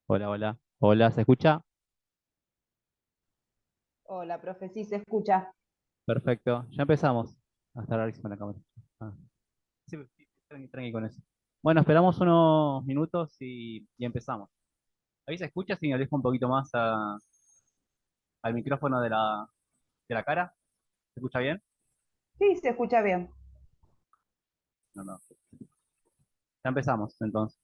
Hola, hola. Hola, ¿se escucha? Hola, profe, sí se escucha. Perfecto. Ya empezamos. A estar rarísimo la cámara. Ah, sí, sí, tranqui, tranqui con eso. Bueno, esperamos unos minutos y empezamos. Ahí se escucha si me alejo un poquito más al micrófono de la cara. ¿Se escucha bien? Sí, se escucha bien. No, no. Ya empezamos, entonces.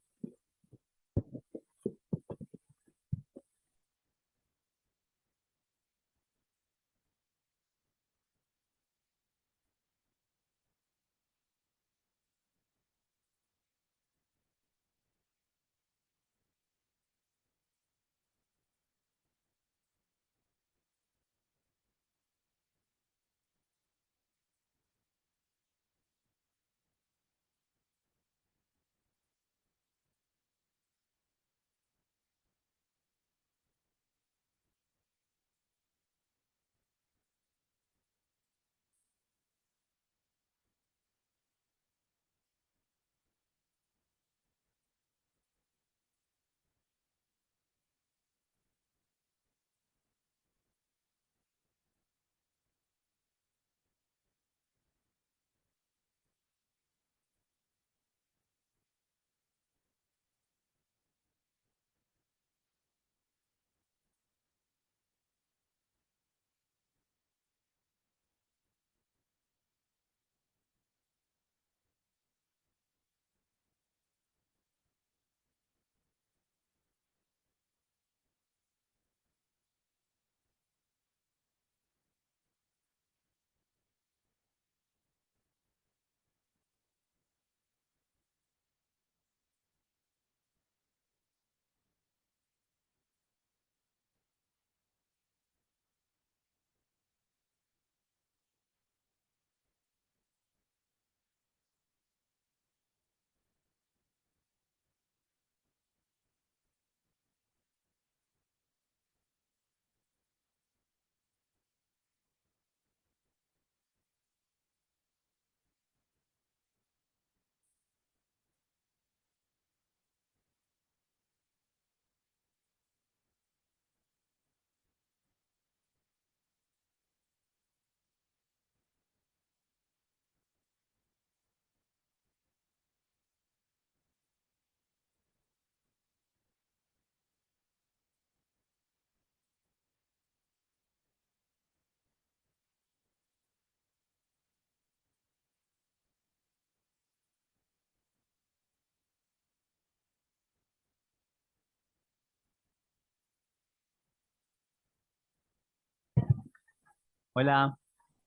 Hola.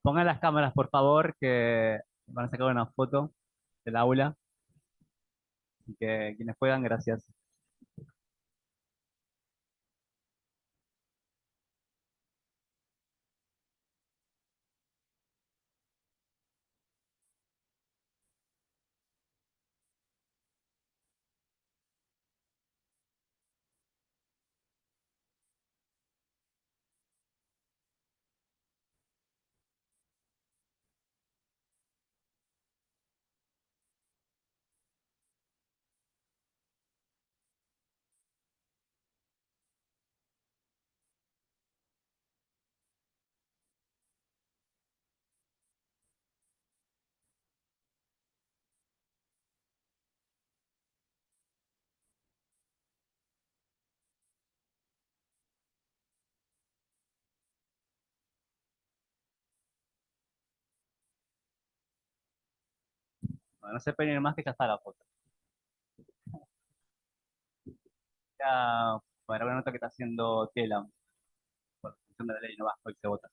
Pongan las cámaras, por favor, que van a sacar una foto del aula. Y que quienes puedan, gracias. Bueno, no se peleen más que ya está la foto. Ya, para una nota que está haciendo Tela, por función de la ley no va, hoy se vota.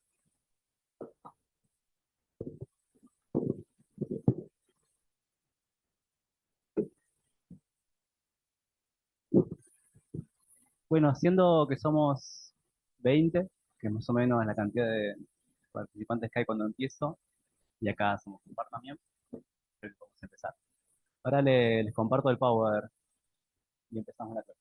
Bueno, siendo que somos 20, que más o menos es la cantidad de participantes que hay cuando empiezo, y acá somos un par también, creo que vamos a empezar. Ahora les comparto el Power y empezamos la clase.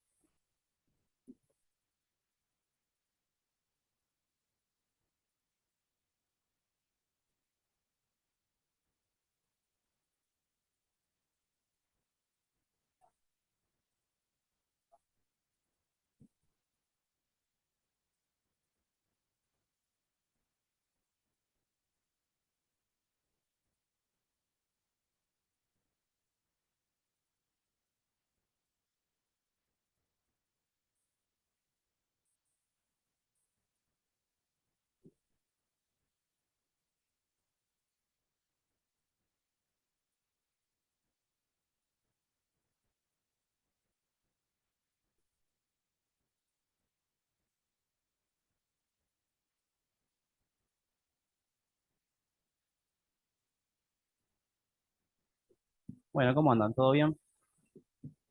Bueno, ¿cómo andan? ¿Todo bien?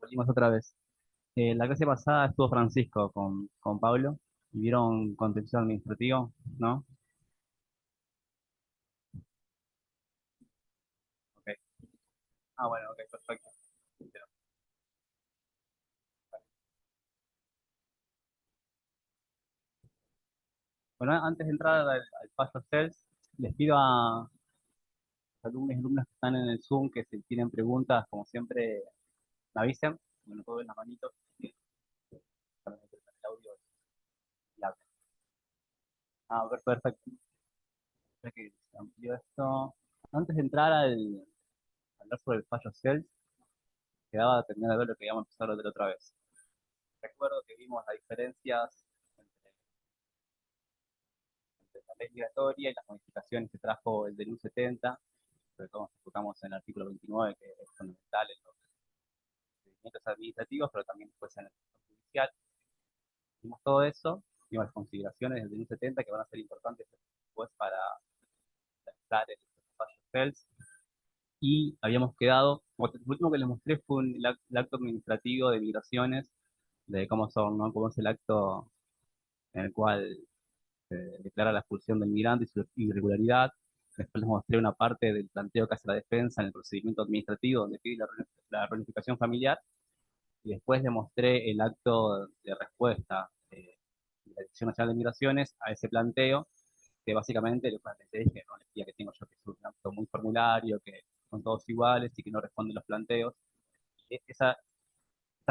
Volvimos otra vez. La clase pasada estuvo Francisco con Pablo y vieron contención administrativo, ¿no? Ok. Ah, bueno, ok, perfecto. Bueno, antes de entrar al paso Sales, les pido a los alumnos y alumnas que están en el Zoom que si tienen preguntas, como siempre, me avisen. Bueno, puedo ver las manitos para meter el audio y hablen. Ah, perfecto. Ya que se amplió esto. Antes de entrar al hablar sobre el fallo Sales, quedaba terminar de ver lo que íbamos a empezar a ver otra vez. Recuerdo que vimos las diferencias entre la ley migratoria y las modificaciones que trajo el DNU 70, sobre todo nos enfocamos en el artículo 29, que es fundamental en los procedimientos administrativos, pero también después en el proceso judicial. Vimos todo eso, vimos las consideraciones del DNU 70 que van a ser importantes después para realizar el fallo FELS, y habíamos quedado, lo último que les mostré fue el acto administrativo de migraciones, de cómo son, ¿no? Cómo es el acto en el cual declara la expulsión del migrante y su irregularidad. Después les mostré una parte del planteo que hace la defensa en el procedimiento administrativo, donde pide la reunificación familiar, y después les mostré el acto de respuesta de la Dirección Nacional de Migraciones a ese planteo, que básicamente lo que les dije, no les decía que tengo yo que es un acto muy formulario, que son todos iguales y que no responden los planteos. Esa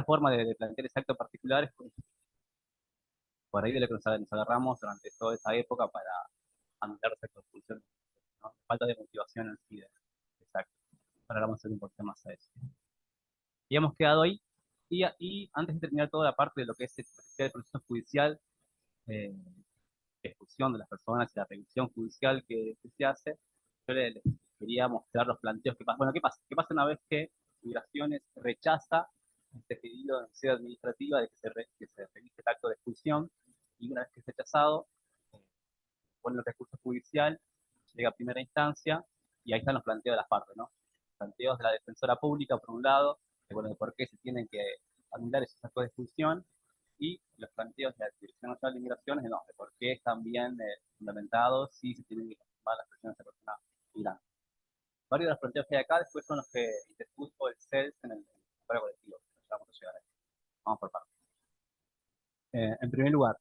forma de plantear ese acto particular es por ahí de lo que nos agarramos durante toda esa época para anular esa expulsión, ¿no? Falta de motivación en sí. Exacto. Ahora vamos a hacer un poquito más a eso. Y hemos quedado ahí. Y antes de terminar toda la parte de lo que es el proceso judicial, eh, de expulsión de las personas y la revisión judicial que se hace, yo les quería mostrar los planteos que pasan. Bueno, ¿qué pasa? ¿Qué pasa una vez que Migraciones rechaza este pedido de sede administrativa de que se revise el acto de expulsión? Y una vez que es rechazado, eh, pone el recurso judicial, llega a primera instancia, y ahí están los planteos de las partes, ¿no? Planteos de la defensora pública, por un lado, de, bueno, de por qué se tienen que anular esos actos de expulsión, y los planteos de la Dirección Nacional de Migraciones, no, de por qué están bien fundamentados si se tienen que confirmar las personas de personas migrantes. Varios de los planteos que hay acá después son los que interpuso el CELS en el acuerdo colectivo. Ya vamos a llegar ahí. Vamos por partes. En primer lugar,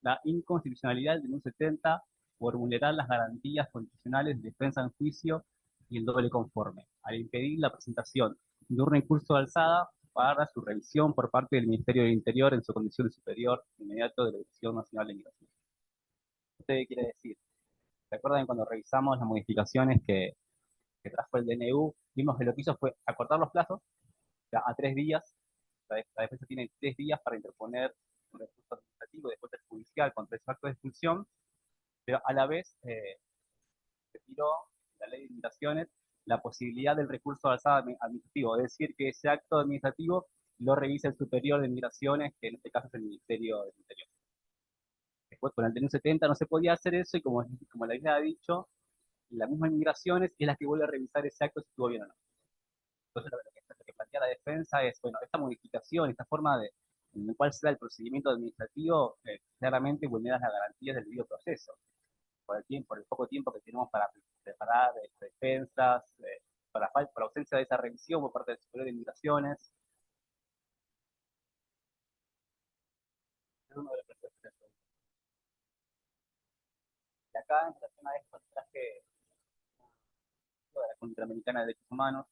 la inconstitucionalidad del DNU 70 por vulnerar las garantías constitucionales de defensa en juicio y el doble conforme, al impedir la presentación de un recurso de alzada para su revisión por parte del Ministerio del Interior en su condición de superior inmediato de la Dirección Nacional de Migración. ¿Esto qué quiere decir? ¿Recuerdan cuando revisamos las modificaciones que trajo el DNU? Vimos que lo que hizo fue acortar los plazos, o sea, a 3 días. La defensa tiene 3 días para interponer un recurso administrativo y después el judicial contra ese acto de expulsión, pero a la vez retiró la ley de limitaciones la posibilidad del recurso de alzada administrativo, es decir, que ese acto administrativo lo revisa el superior de migraciones, que en este caso es el Ministerio del Interior. Después, con el TNU 70 no se podía hacer eso, y como la isla ha dicho, la misma migraciones es la que vuelve a revisar ese acto si estuvo bien o no. Entonces, lo que plantea la defensa es, bueno, esta modificación, esta forma en la cual se da el procedimiento administrativo, claramente vulnera las garantías del debido proceso. Por el poco tiempo que tenemos para preparar defensas, por la ausencia de esa revisión por parte del Superior de Migraciones. Es uno de los procesos. Y acá, en relación a esto, traje de la Convención Interamericana de Derechos Humanos.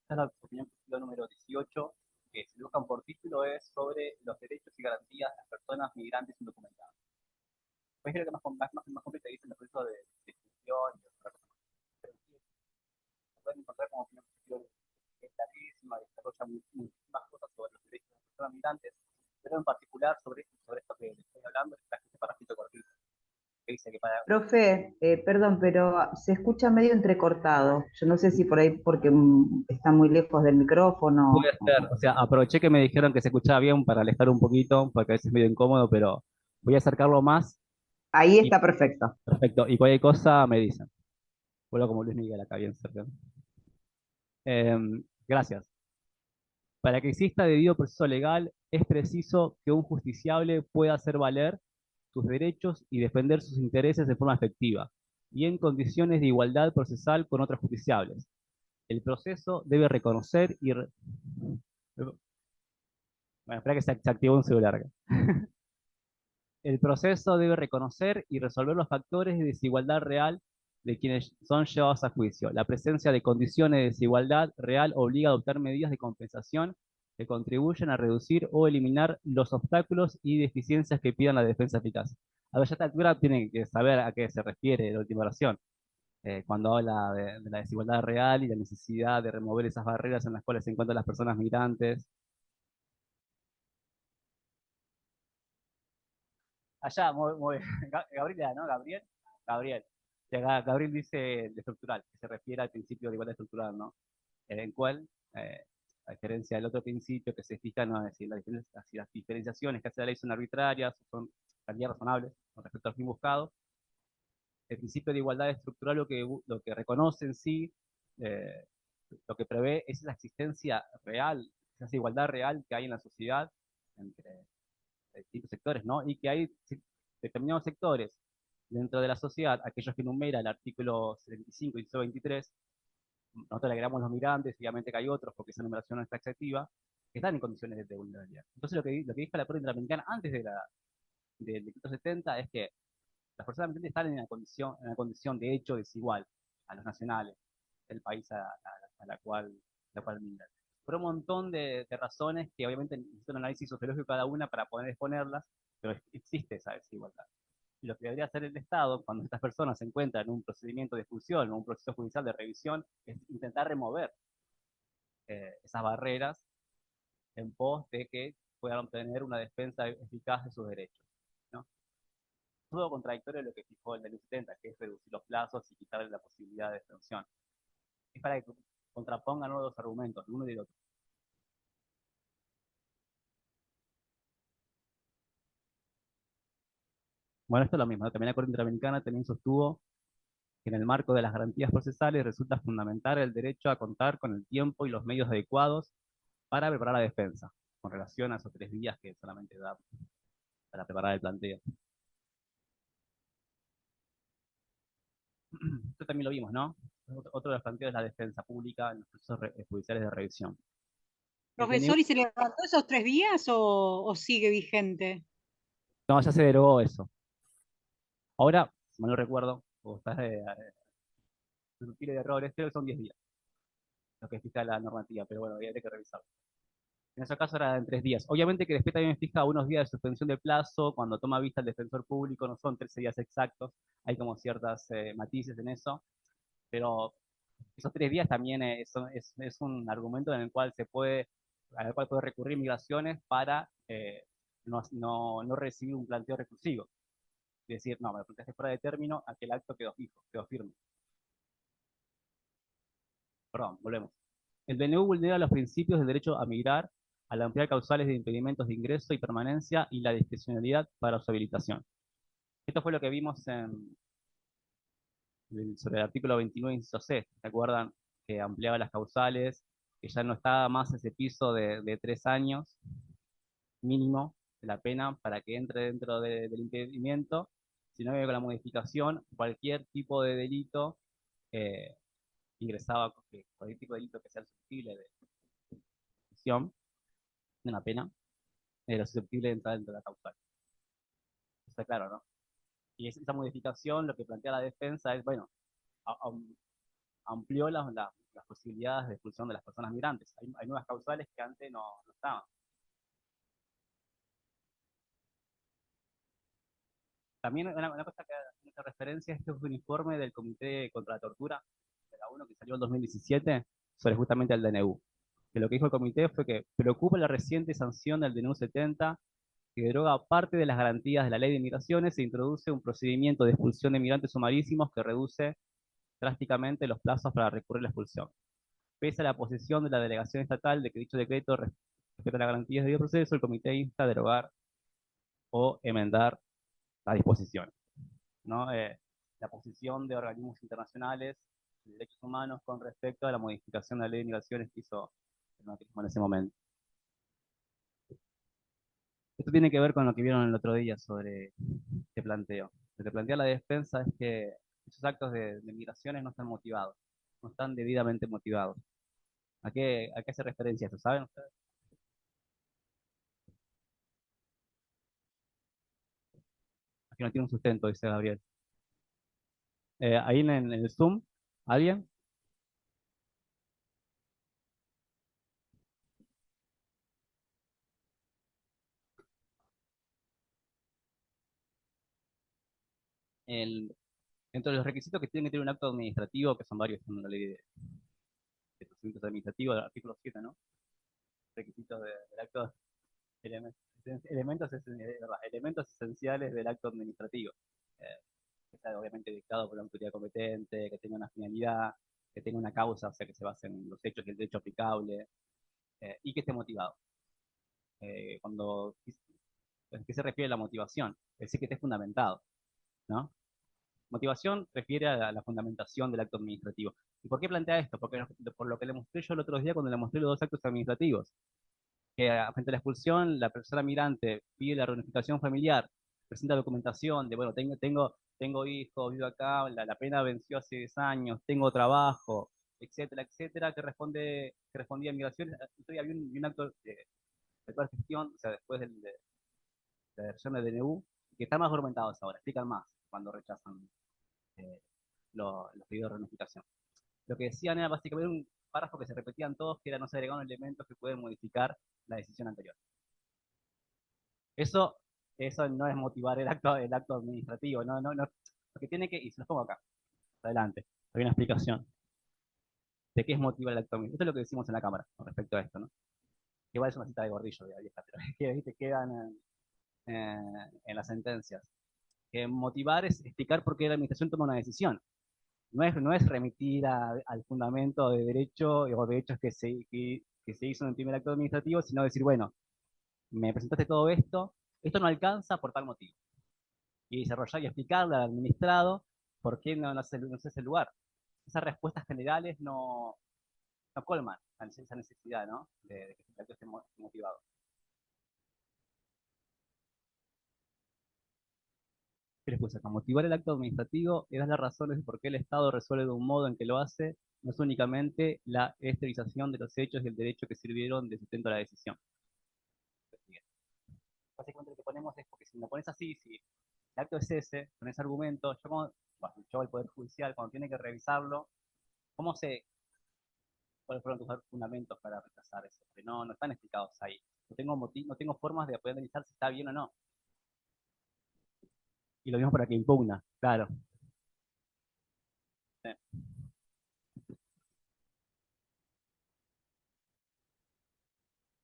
Esta es la opinión número 18, que si lo buscan por título es sobre los derechos y garantías de las personas migrantes indocumentadas. Pues creo que más completo dice en el proceso de discusión y de otra cosa. Pero sí, se pueden encontrar como opinión que es larguísima y desarrolla muchísimas cosas sobre los derechos de las personas migrantes, pero en particular sobre esto que les estoy hablando, es este parrafito cortito, que dice que para... Profe, perdón, pero se escucha medio entrecortado. Yo no sé si por ahí porque está muy lejos del Puede micrófono. ser, o sea, aproveché que me dijeron que se escuchaba bien para alejar un poquito, porque a veces es medio incómodo, pero voy a acercarlo más. Ahí Y está perfecto. perfecto, y cualquier cosa me dicen. Vuelvo como Luis Miguel acá bien cerca. Gracias. Para que exista debido proceso legal, es preciso que un justiciable pueda hacer valer sus derechos y defender sus intereses de forma efectiva y en condiciones de igualdad procesal con otros justiciables. El proceso debe reconocer y... Bueno, espera que se activó un celular. El proceso debe reconocer y resolver los factores de desigualdad real de quienes son llevados a juicio. La presencia de condiciones de desigualdad real obliga a adoptar medidas de compensación que contribuyen a reducir o eliminar los obstáculos y deficiencias que pidan la defensa eficaz. A ver, ya a esta altura tienen que saber a qué se refiere la última oración, cuando habla de la desigualdad real y la necesidad de remover esas barreras en las cuales se encuentran las personas migrantes. Allá, muy, Gabriela, ¿no? Gabriel. Gabriel dice de estructural, que se refiere al principio de igualdad estructural, ¿no? En cual, a diferencia del otro principio que se fija, ¿no? Es decir, si las diferenciaciones que hace la ley son arbitrarias, son calidad razonables con respecto al fin buscado, el principio de igualdad estructural lo que reconoce en sí, eh, lo que prevé es la existencia real, esa igualdad real que hay en la sociedad entre distintos sectores, ¿no? Y que hay determinados sectores dentro de la sociedad, aquellos que enumera el artículo 75 y 23, nosotros le agregamos los migrantes, obviamente que hay otros, porque esa numeración no es taxativa, que están en condiciones de vulnerabilidad. Entonces lo que dijo la Corte Interamericana antes del decreto 70 es que las personas migrantes están en una condición de hecho desigual a los nacionales del país la cual migran. Por un montón de razones que obviamente necesita un análisis sociológico cada una para poder exponerlas, pero existe esa desigualdad. Y lo que debería hacer el Estado, cuando estas personas se encuentran en un procedimiento de expulsión o un proceso judicial de revisión, es intentar remover esas barreras en pos de que puedan obtener una defensa eficaz de sus derechos, ¿no? Todo contradictorio de lo que fijó el del 70, que es reducir los plazos y quitarle la posibilidad de extensión. Es para que contrapongan los dos argumentos, de uno y del otro. Bueno, esto es lo mismo, ¿no? También la Corte Interamericana también sostuvo que en el marco de las garantías procesales resulta fundamental el derecho a contar con el tiempo y los medios adecuados para preparar la defensa, con relación a esos 3 días que solamente da para preparar el planteo. Esto también lo vimos, ¿no? Otro de los planteos es la defensa pública en los procesos judiciales de revisión. El DNU, Profesor, ¿y se levantó esos 3 días o sigue vigente? no, ya se derogó eso. Ahora, si mal no recuerdo, o estás de errores, creo que son 10 días, lo que fija la normativa, pero bueno, habría que revisarlo. En ese caso era en 3 días. Obviamente que después también fija unos días de suspensión de plazo, cuando toma vista el defensor público, no son 13 días exactos, hay como ciertas matices en eso, pero esos 3 días también es un argumento en el cual al cual puede recurrir migraciones para no recibir un planteo recursivo. Es decir, no, me lo planteaste fuera de término, aquel acto quedó fijo, quedó firme. Perdón, volvemos. El DNU vulnera los principios del derecho a migrar al ampliar causales de impedimentos de ingreso y permanencia y la discrecionalidad para su habilitación. Esto fue lo que vimos sobre el artículo 29, inciso C. ¿Se acuerdan? Que ampliaba las causales, que ya no estaba más ese piso de 3 años mínimo de la pena para que entre dentro del impedimento, sino que con la modificación, cualquier tipo de delito eh, ingresaba, cualquier tipo de delito que sea susceptible de prisión, de una pena, era susceptible de entrar dentro de la causal. Está claro, ¿no? Y esa modificación lo que plantea la defensa es, bueno, amplió las posibilidades de expulsión de las personas migrantes. Hay nuevas causales que antes no estaban. También una cosa que hace mucha referencia es que es un informe del Comité contra la Tortura de la ONU que salió en 2017 sobre justamente el DNU. Que lo que dijo el comité fue que preocupa la reciente sanción del DNU 70 que deroga parte de las garantías de la ley de migraciones e introduce un procedimiento de expulsión de migrantes sumarísimos que reduce drásticamente los plazos para recurrir a la expulsión. Pese a la posición de la delegación estatal de que dicho decreto respeta las garantías de dicho proceso, el comité insta a derogar o enmendar la disposición, ¿no? La posición de organismos internacionales de derechos humanos con respecto a la modificación de la ley de migraciones que hizo el macrismo en ese momento. Esto tiene que ver con lo que vieron el otro día sobre este planteo. Lo que plantea la defensa es que esos actos de migraciones no están motivados, no están debidamente motivados. A qué hace referencia esto? ¿Saben ustedes? Aquí no tiene un sustento, dice Gabriel. Ahí en el Zoom, ¿alguien? El, Dentro de los requisitos que tiene que tener un acto administrativo, que son varios en la ley de procedimientos administrativos, del artículo 7, ¿no? Requisitos del acto, elementos, elementos esenciales del acto administrativo. Eh, que sea obviamente dictado por la autoridad competente, que tenga una finalidad, que tenga una causa, o sea, que se base en los hechos y el derecho aplicable, y que esté motivado. Cuando, ¿a qué se refiere la motivación? Es decir, que esté fundamentado, ¿no? Motivación refiere a la fundamentación del acto administrativo. ¿Y por qué plantea esto? Porque por lo que le mostré yo el otro día cuando le mostré los dos actos administrativos, que frente a la expulsión, la persona migrante pide la reunificación familiar, presenta documentación de, bueno, tengo hijos, vivo acá, la pena venció hace 10 años, tengo trabajo, etcétera, etcétera, que respondía a migraciones. Entonces había un acto de toda gestión, o sea, después de la versión de DNU, que están más argumentados ahora, explican más cuando rechazan eh, los pedidos de reunificación. Lo que decían era básicamente un párrafo que se repetían todos, que era no se agregaron elementos que pueden modificar la decisión anterior. Eso, eso no es motivar el acto administrativo, no. Lo que tiene que, y se los pongo acá, adelante, hay una explicación de qué es motivar el acto administrativo. Esto es lo que decimos en la Cámara con respecto a esto, ¿no? Que igual es una cita de Gordillo, de la vieja, pero que ¿viste? Quedan en las sentencias. Que motivar es explicar por qué la administración toma una decisión. No es remitir al fundamento de derecho o de hechos que se hizo en el primer acto administrativo, sino decir, bueno, me presentaste todo esto no alcanza por tal motivo. Y desarrollar y explicarle al administrado por qué no es ese lugar. Esas respuestas generales no colman esa necesidad, ¿no? De que el acto esté motivado. ¿Qué les puse acá? Motivar el acto administrativo y dar las razones de por qué el Estado resuelve de un modo en que lo hace, no es únicamente la exteriorización de los hechos y el derecho que sirvieron de sustento a la decisión. Básicamente lo que ponemos es, porque si lo pones así, si el acto es ese, con ese argumento, yo el Poder Judicial, cuando tiene que revisarlo, ¿cómo sé cuáles fueron tus fundamentos para rechazar eso? Porque no están explicados ahí. No tengo formas de poder analizar si está bien o no. Y lo mismo para que impugna, claro. Sí.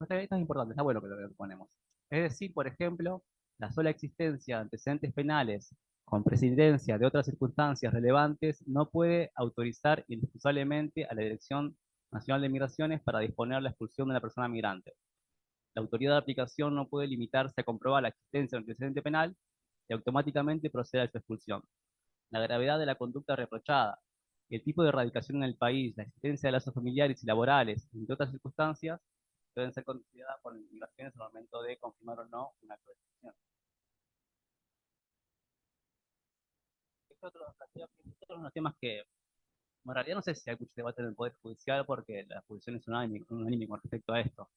Esto es importante, está bueno que lo ponemos. Es decir, por ejemplo, la sola existencia de antecedentes penales con presidencia de otras circunstancias relevantes no puede autorizar indispensablemente a la Dirección Nacional de Migraciones para disponer la expulsión de una persona migrante. La autoridad de aplicación no puede limitarse a comprobar la existencia de un antecedente penal y automáticamente proceder a su expulsión. La gravedad de la conducta reprochada, el tipo de erradicación en el país, la existencia de lazos familiares y laborales, entre otras circunstancias, deben ser consideradas por migraciones al momento de confirmar o no una actualización. Estos otros son los temas que, en realidad no sé si hay mucho debate en el Poder Judicial porque la posición es unánime con respecto a esto.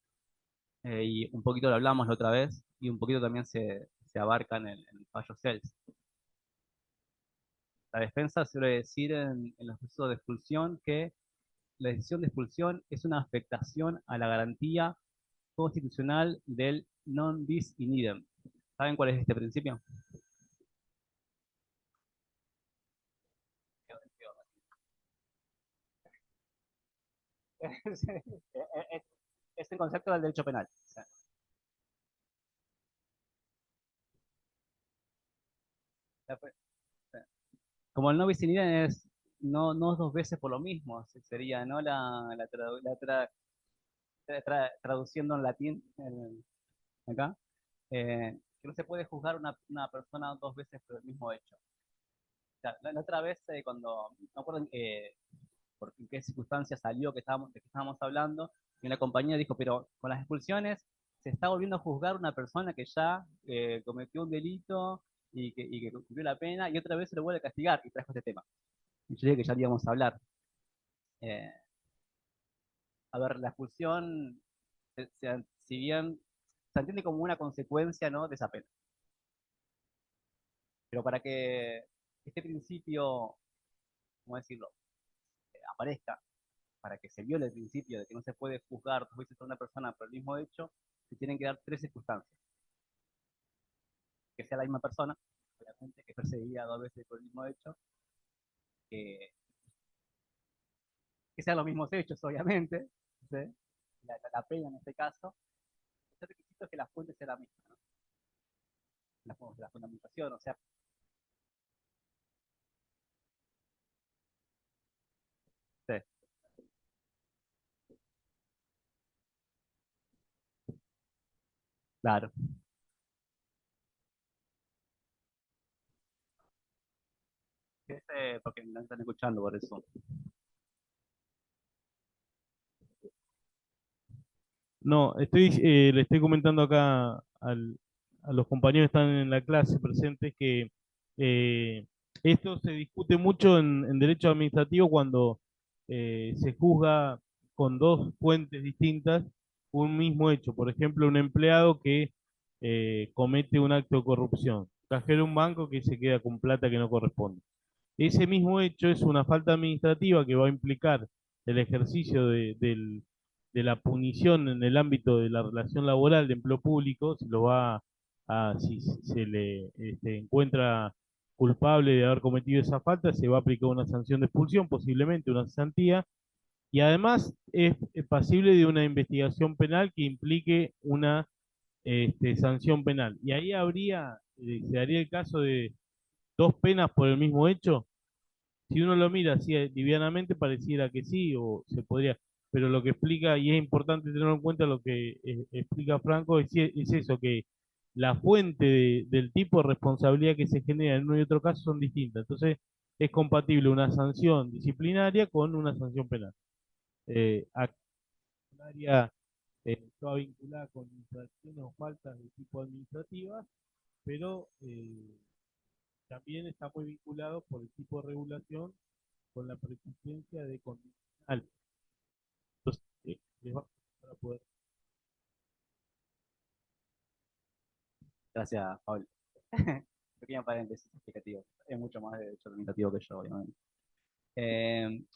Y un poquito lo hablamos la otra vez y un poquito también se abarca en el fallo CELS. La defensa suele decir en los procesos de expulsión que la decisión de expulsión es una afectación a la garantía constitucional del non bis in idem. ¿Saben cuál es este principio? Es el concepto del derecho penal. Como el no bis in idem es no dos veces por lo mismo, sería no traduciendo en latín acá, que no se puede juzgar una persona dos veces por el mismo hecho. O sea, la otra vez, cuando, no acuerdo en qué circunstancias salió de que estábamos hablando, y una compañera dijo, pero con las expulsiones se está volviendo a juzgar una persona que ya cometió un delito y que cumplió la pena, y otra vez se lo vuelve a castigar, y trajo este tema. Y yo dije que ya íbamos a hablar. Eh, a ver, la expulsión, si bien se entiende como una consecuencia, ¿no?, de esa pena. Pero para que este principio, ¿cómo decirlo?, aparezca, para que se viole el principio de que no se puede juzgar dos veces a una persona por el mismo hecho, se tienen que dar tres circunstancias. Que sea la misma persona, obviamente, que perseguida dos veces por el mismo hecho, que, que sean los mismos hechos, obviamente, ¿sí? La pena en este caso. El requisito es que la fuente sea la misma, ¿no? La fundamentación, o sea, sí, claro. Porque no están escuchando por eso. No, le estoy comentando acá a los compañeros que están en la clase presentes que eh, esto se discute mucho en derecho administrativo cuando se juzga con dos fuentes distintas un mismo hecho. Por ejemplo, un empleado que comete un acto de corrupción, cajero de un banco que se queda con plata que no corresponde. Ese mismo hecho es una falta administrativa que va a implicar el ejercicio de la punición en el ámbito de la relación laboral de empleo público, se lo va si se le encuentra culpable de haber cometido esa falta, se va a aplicar una sanción de expulsión, posiblemente una cesantía, y además es pasible de una investigación penal que implique una sanción penal. Y ahí se daría el caso de dos penas por el mismo hecho. Si uno lo mira así livianamente, pareciera que sí, o se podría, pero lo que explica, y es importante tener en cuenta lo que explica Franco, es eso, que la fuente del tipo de responsabilidad que se genera en uno y otro caso son distintas. Entonces, es compatible una sanción disciplinaria con una sanción penal. Acá área estaba vinculada con infracciones o faltas de tipo administrativas, pero también está muy vinculado por el tipo de regulación con la preexistencia de condicional. Entonces, les va para poder. Gracias, Pablo. Pequeño paréntesis explicativo. Es mucho más de derecho administrativo que yo, obviamente.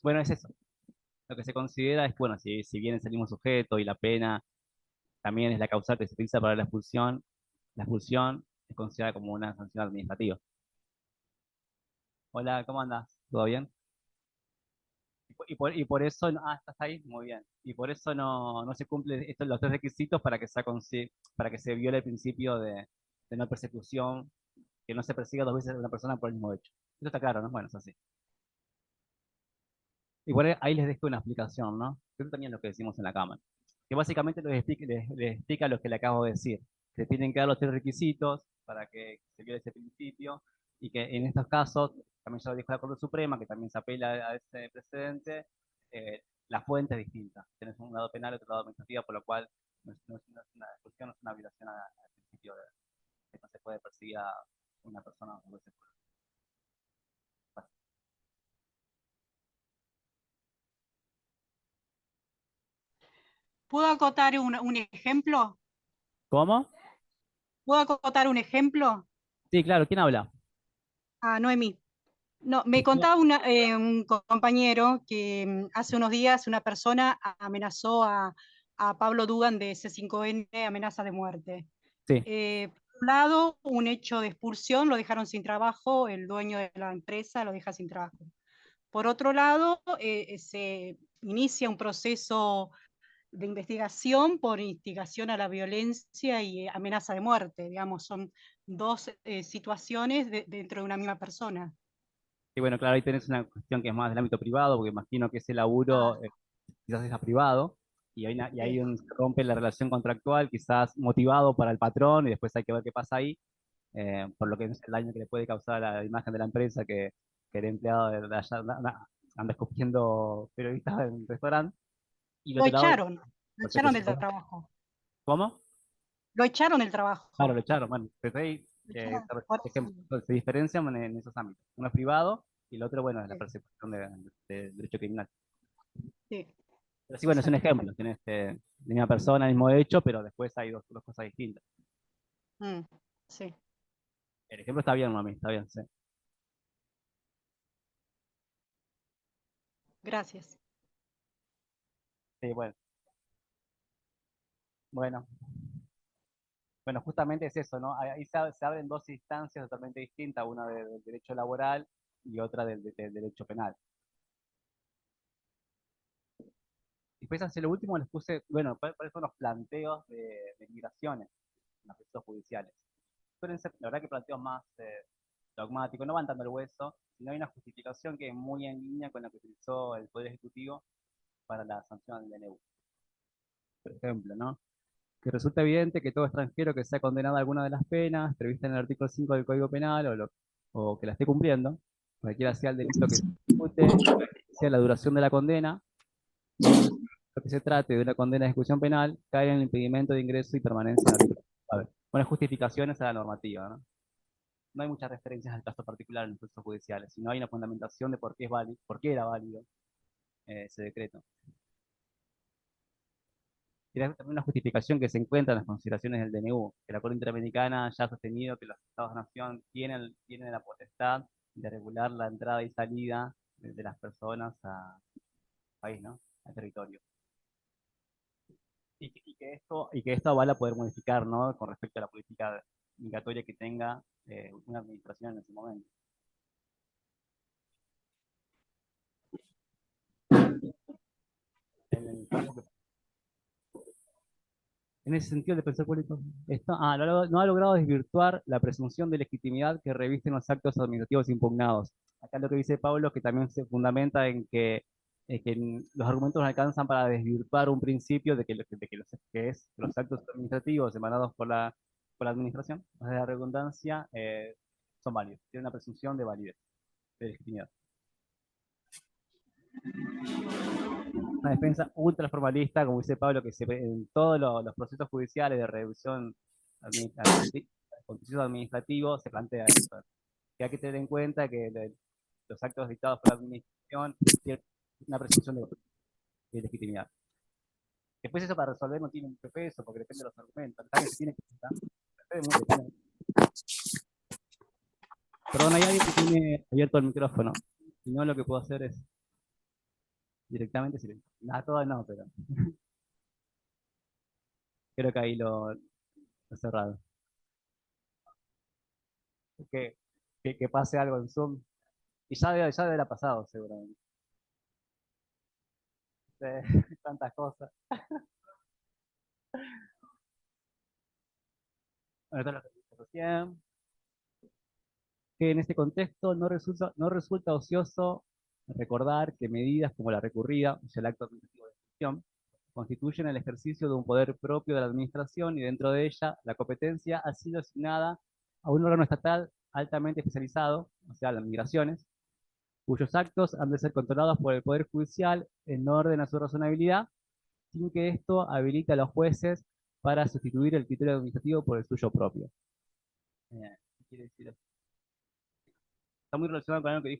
Bueno, es eso. Lo que se considera es, bueno, si bien es el mismo sujeto y la pena también es la causal que se utiliza para la expulsión es considerada como una sanción administrativa. Hola, ¿cómo andas? ¿Todo bien? Y por eso, estás ahí, muy bien. Y por eso no se cumplen los tres requisitos para que para que se viole el principio de no persecución, que no se persiga dos veces a una persona por el mismo hecho. Eso está claro, ¿no? Bueno, es así. Igual ahí les dejo una explicación, ¿no? Eso también es lo que decimos en la Cámara. Que básicamente les explica lo que le acabo de decir. Que tienen que dar los tres requisitos para que se viole ese principio y que en estos casos, también ya lo dijo la Corte Suprema, que también se apela a ese precedente, la fuente es distinta. Tienes un lado penal y otro lado administrativo, por lo cual no es una discusión, no es una violación al principio de que no se puede perseguir a una persona o veces por. ¿Puedo acotar un ejemplo? ¿Cómo? ¿Puedo acotar un ejemplo? Sí, claro, ¿quién habla? Noemí. No, me contaba un compañero que hace unos días una persona amenazó a Pablo Dugan de C5N, amenaza de muerte. Sí. Por un lado, un hecho de expulsión, lo dejaron sin trabajo, el dueño de la empresa lo deja sin trabajo. Por otro lado, se inicia un proceso de investigación por instigación a la violencia y amenaza de muerte. Digamos, son dos situaciones dentro de una misma persona. Y bueno, claro, ahí tenés una cuestión que es más del ámbito privado, porque imagino que ese Ah, laburo quizás es a privado, y ahí se rompe la relación contractual, quizás motivado para el patrón, y después hay que ver qué pasa ahí, por lo que es el daño que le puede causar a la imagen de la empresa que el empleado de allá anda escupiendo periodistas en un restaurante, y el Lo otro lado, echaron, lo por echaron del persecución. trabajo. ¿Cómo? Lo echaron del Claro, lo trabajo. echaron. Bueno, pero ahí, Lo echaron por por eso. ejemplo, se diferencian en esos ámbitos. Uno es privado y el otro, bueno, es la Sí, persecución de derecho criminal. sí, Pero sí, bueno, es un exacto. ejemplo. Tienes la misma persona, el mismo hecho, pero después hay dos cosas distintas. Mm, sí, El ejemplo está bien, mami, está bien, sí. gracias. Sí, bueno, bueno, bueno, justamente es eso, ¿no? Ahí se abren dos instancias totalmente distintas, una del derecho laboral y otra del derecho penal. Después, hacia lo último, les puse, bueno, cuáles son los planteos de migraciones en los procesos judiciales. Suelen ser, la verdad, que planteos más dogmáticos, no van tanto al hueso, sino hay una justificación que es muy en línea con la que utilizó el Poder Ejecutivo para la sanción del DNU. Por ejemplo, ¿no? Que resulta evidente que todo extranjero que sea condenado a alguna de las penas previstas en el artículo 5 del Código Penal o que la esté cumpliendo, cualquiera sea el delito que se ejecute, sea la duración de la condena, siendo lo que se trate de una condena de ejecución penal, cae en el impedimento de ingreso y permanencia en el artículo. A ver, buenas justificaciones a la normativa, ¿no? No hay muchas referencias al caso particular en los procesos judiciales, sino hay una fundamentación de por qué es válido, por qué era válido ese decreto. Y también una justificación que se encuentra en las consideraciones del DNU, que la Corte Interamericana ya ha sostenido que los Estados-nación tienen la potestad de regular la entrada y salida de las personas al país, ¿no? Al territorio. Y que esto va a poder modificar, ¿no? Con respecto a la política migratoria que tenga una administración en ese momento. En el caso que En ese sentido, el defensor público no ha logrado desvirtuar la presunción de legitimidad que revisten los actos administrativos impugnados. Acá lo que dice Pablo es que también se fundamenta en que los argumentos no alcanzan para desvirtuar un principio de que los actos administrativos emanados por la administración, o sea, la redundancia, son válidos, tienen una presunción de validez, de legitimidad. Una defensa ultra formalista, como dice Pablo, que en todos los procesos judiciales de revisión contencioso administrativo se plantea esto, que hay que tener en cuenta que los actos dictados por la administración tienen una presunción de legitimidad. Después eso para resolver no tiene mucho peso, porque depende de los argumentos. También se tiene que presentar. Depende. Perdón, hay alguien que tiene abierto el micrófono. Si no, lo que puedo hacer es directamente silencio. Nada, todo no, pero creo que ahí lo he cerrado. Que pase algo en Zoom. Y ya debe haber pasado, seguramente. Tantas cosas. Bueno, esto es lo que dije recién. Que en este contexto no resulta ocioso recordar que medidas como la recurrida, o sea, el acto administrativo de ejecución, constituyen el ejercicio de un poder propio de la administración y dentro de ella la competencia ha sido asignada a un órgano estatal altamente especializado, o sea, las migraciones, cuyos actos han de ser controlados por el Poder Judicial en orden a su razonabilidad, sin que esto habilite a los jueces para sustituir el criterio administrativo por el suyo propio. ¿Qué quiere decir esto? Está muy relacionado con algo que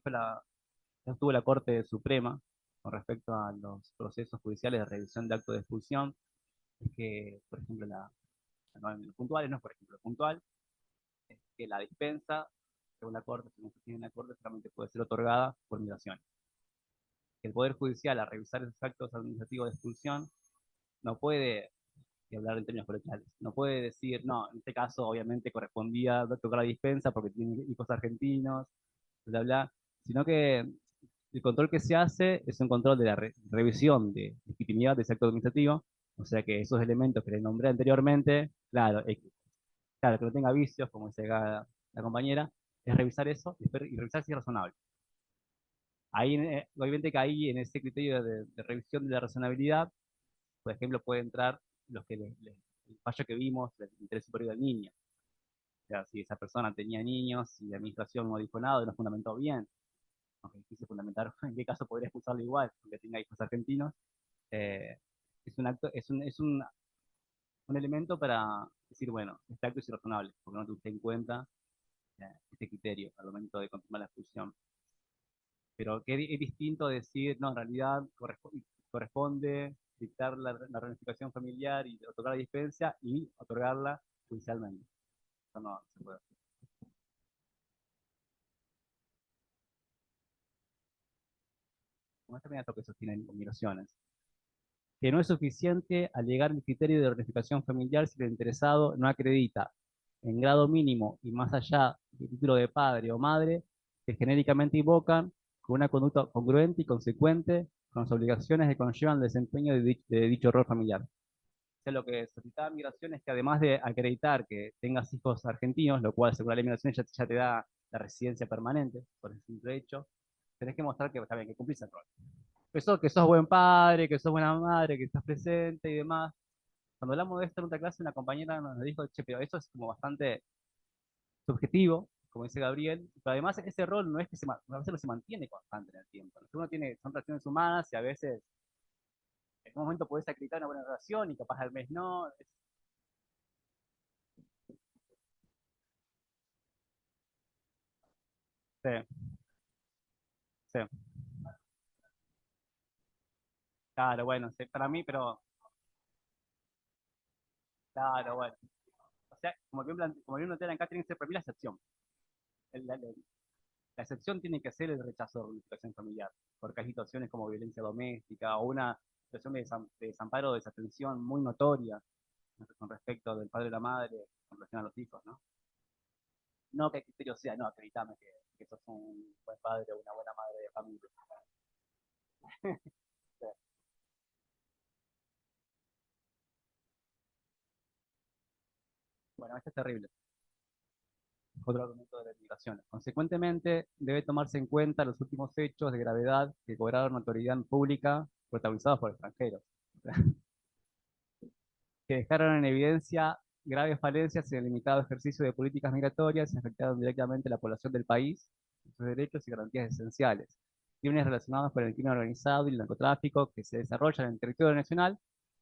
estuvo la Corte Suprema con respecto a los procesos judiciales de revisión de actos de expulsión, es que, por ejemplo, no, en los puntuales, no, por ejemplo, lo puntual, es que la dispensa, según la Corte, según se tiene en la Corte, solamente puede ser otorgada por migración. El Poder Judicial, al revisar esos actos administrativos de expulsión, no puede hablar en términos coloquiales. No puede decir, no, en este caso obviamente correspondía tocar la dispensa porque tiene hijos argentinos, bla, bla, sino que el control que se hace es un control de la revisión de legitimidad de ese acto administrativo, o sea que esos elementos que le nombré anteriormente, claro, claro, que no tenga vicios, como dice acá la compañera, es revisar eso y revisar si es razonable. Ahí, obviamente que ahí en ese criterio de revisión de la razonabilidad, por ejemplo, puede entrar el fallo que vimos del interés superior del niño. O sea, si esa persona tenía niños y la administración no dijo nada, no fundamentó bien, aunque es difícil fundamentar en qué caso podría expulsarlo igual, aunque tenga hijos argentinos, eh, es un acto, un elemento para decir, bueno, este acto es irrazonable, porque no tuviste en cuenta este criterio al momento de confirmar la expulsión. Pero que es distinto decir, no, en realidad corresponde dictar la reunificación familiar y otorgar la dispensa y otorgarla judicialmente. Eso no se puede hacer. Como esta medida que sostienen combinaciones. Que no es suficiente alegar el criterio de reunificación familiar si el interesado no acredita en grado mínimo y más allá del título de padre o madre que genéricamente invocan con una conducta congruente y consecuente con las obligaciones que conllevan el desempeño de dicho rol familiar. O sea, lo que solicitaba migración es que además de acreditar que tengas hijos argentinos, lo cual según la ley de migración ya te da la residencia permanente, por el simple hecho, tenés que mostrar que, está bien, que cumplís el rol. Que sos buen padre, que sos buena madre, que estás presente y demás. Cuando hablamos de esto en otra clase, una compañera nos dijo, che, pero eso es como bastante subjetivo, como dice Gabriel, pero además ese rol no es que a veces no se mantiene constante en el tiempo. Uno tiene, son relaciones humanas y a veces en un momento puedes acreditar una buena relación y capaz al mes no. Sí, sí. Claro, bueno, sí, para mí, pero claro, bueno. O sea, como bien plantea acá, tiene que ser para mí la excepción. La excepción tiene que ser el rechazo de la reunificación familiar, porque hay situaciones como violencia doméstica o una situación de desamparo o desatención muy notoria con respecto del padre y la madre con relación a los hijos, ¿no? No que el criterio sea, no, acreditame que sos un buen padre o una buena madre de familia. Bueno, esto es terrible. Otro argumento de la migración. Consecuentemente, debe tomarse en cuenta los últimos hechos de gravedad que cobraron notoriedad pública protagonizados por extranjeros, que dejaron en evidencia graves falencias en el limitado ejercicio de políticas migratorias y afectaron directamente a la población del país, sus derechos y garantías esenciales. Crímenes relacionados con el crimen organizado y el narcotráfico que se desarrollan en el territorio nacional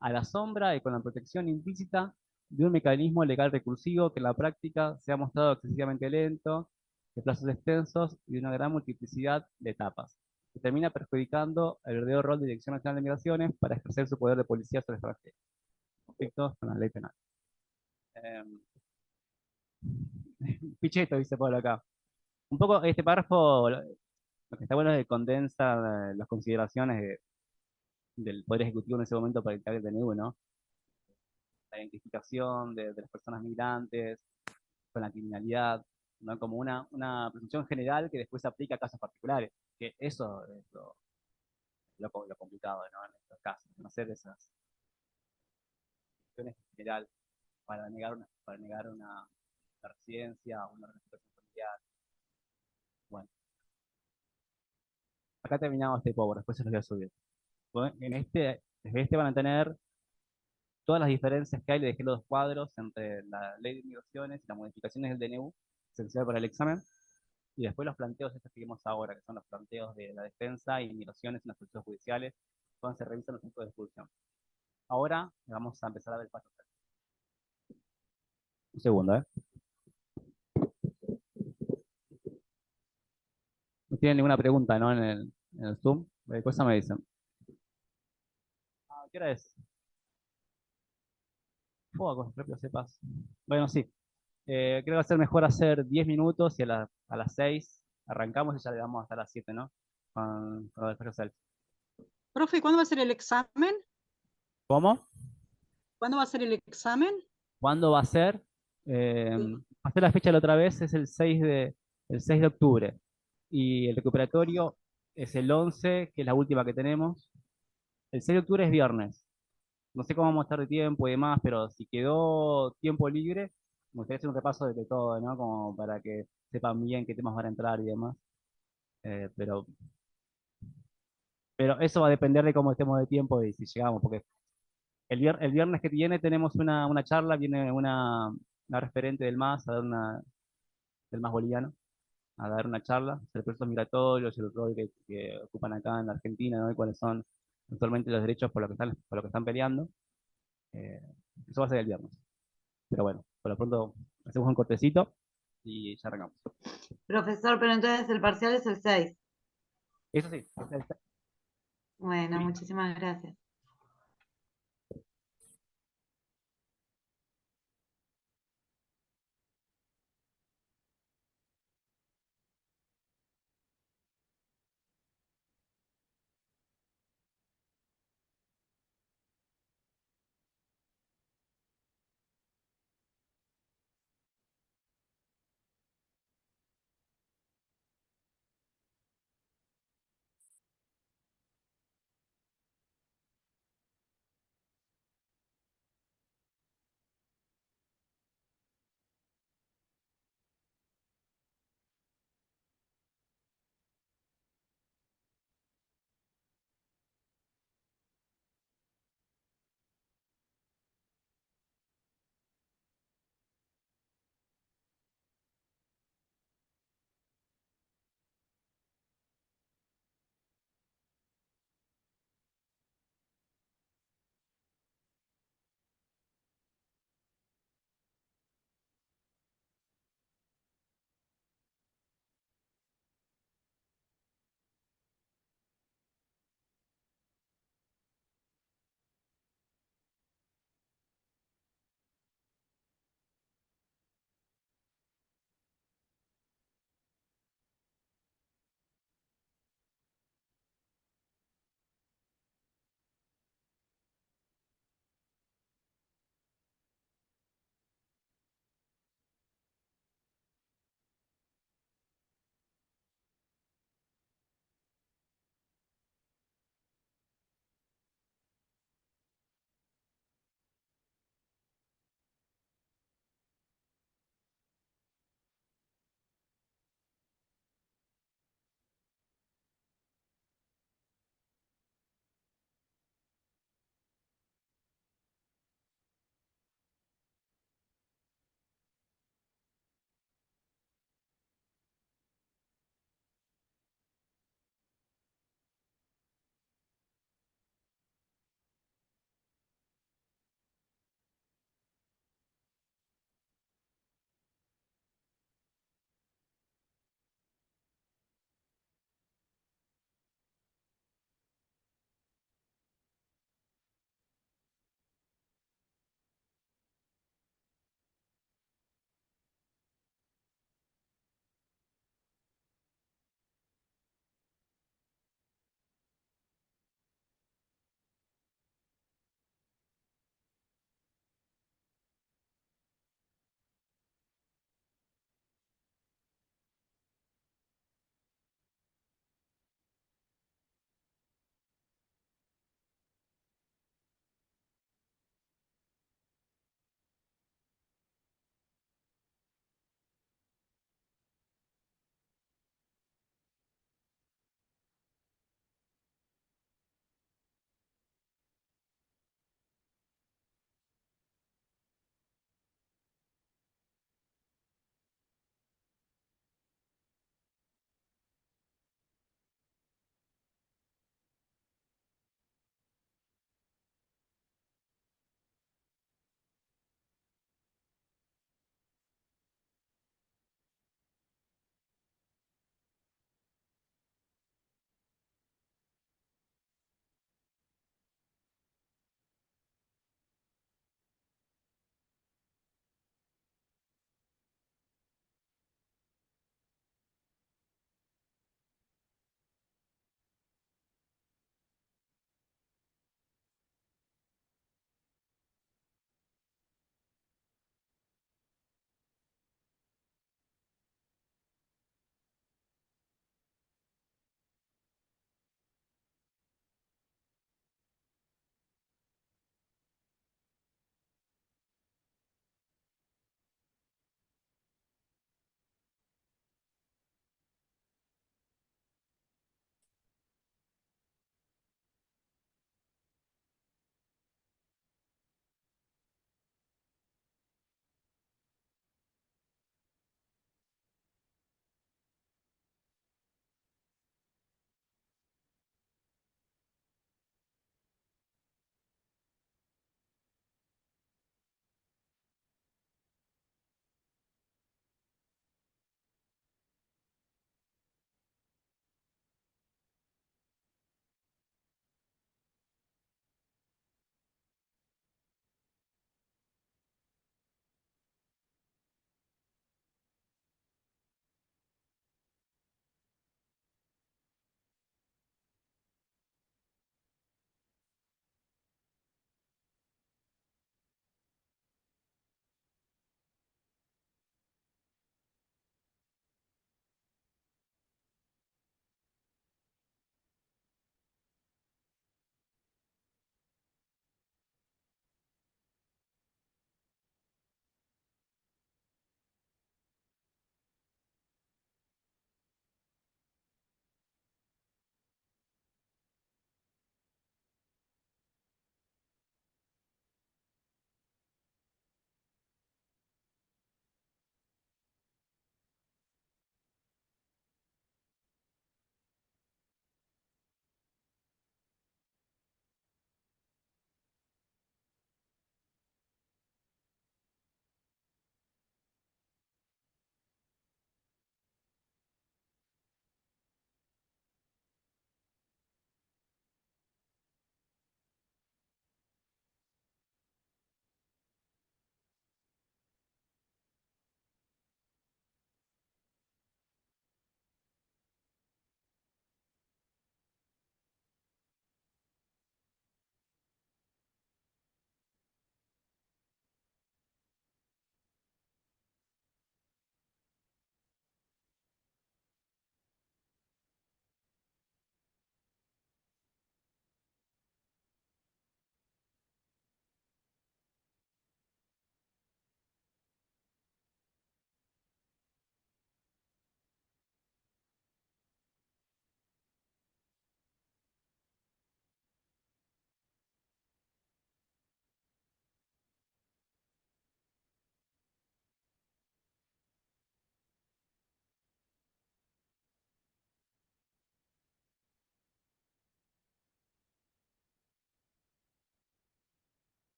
a la sombra y con la protección implícita de un mecanismo legal recursivo que en la práctica se ha mostrado excesivamente lento, de plazos extensos y de una gran multiplicidad de etapas, que termina perjudicando el verdadero rol de Dirección Nacional de Migraciones para ejercer su poder de policía sobre extranjeros, conflictos con la ley penal. Picheto, dice Pablo acá. Un poco este párrafo, lo que está bueno es que condensa las consideraciones del Poder Ejecutivo en ese momento para dictar el DNU, ¿no? La identificación de las personas migrantes con la criminalidad, ¿no? Como una presunción general que después se aplica a casos particulares, que eso es lo complicado, ¿no? En estos casos, no hacer esas cuestiones en general para negar una residencia, una representación familiar. Bueno, acá terminamos este power, después se los voy a subir. Bueno, desde este van a tener todas las diferencias que hay, le dejé los cuadros entre la ley de inmigraciones y las modificaciones del DNU, esencial para el examen, y después los planteos estos que vimos ahora, que son los planteos de la defensa y inmigraciones en los procesos judiciales, cuando se revisan los puntos de expulsión. Ahora vamos a empezar a ver el paso. Un segundo, ¿eh? No tienen ninguna pregunta, ¿no? En el Zoom. ¿Qué cosa me dicen? ¿Qué hora es? Con propios sepas. Bueno, sí. Creo que va a ser mejor hacer 10 minutos y a las 6 arrancamos y ya le damos hasta las 7, ¿no? Con el profesor Self. Profe, ¿cuándo va a ser el examen? ¿Cómo? ¿Cuándo va a ser el examen? ¿Cuándo va a ser? Sí. Va a ser la fecha de la otra vez, es el 6 de octubre. Y el recuperatorio es el 11, que es la última que tenemos. El 6 de octubre es viernes. No sé cómo vamos a estar de tiempo y demás, pero si quedó tiempo libre, me gustaría hacer un repaso de todo, ¿no? Como para que sepan bien qué temas van a entrar y demás. Pero eso va a depender de cómo estemos de tiempo y si llegamos, porque el viernes que viene tenemos una charla, viene una referente del MAS a dar del MAS boliviano, a dar una charla sobre procesos migratorios y el rol que ocupan acá en la Argentina, ¿no? Y cuáles son actualmente los derechos por lo que están peleando. Eh, Eso va a ser el viernes. Pero bueno, por lo pronto hacemos un cortecito y ya arrancamos. Profesor, pero entonces el parcial es el 6. Eso sí, Bueno, muchísimas gracias.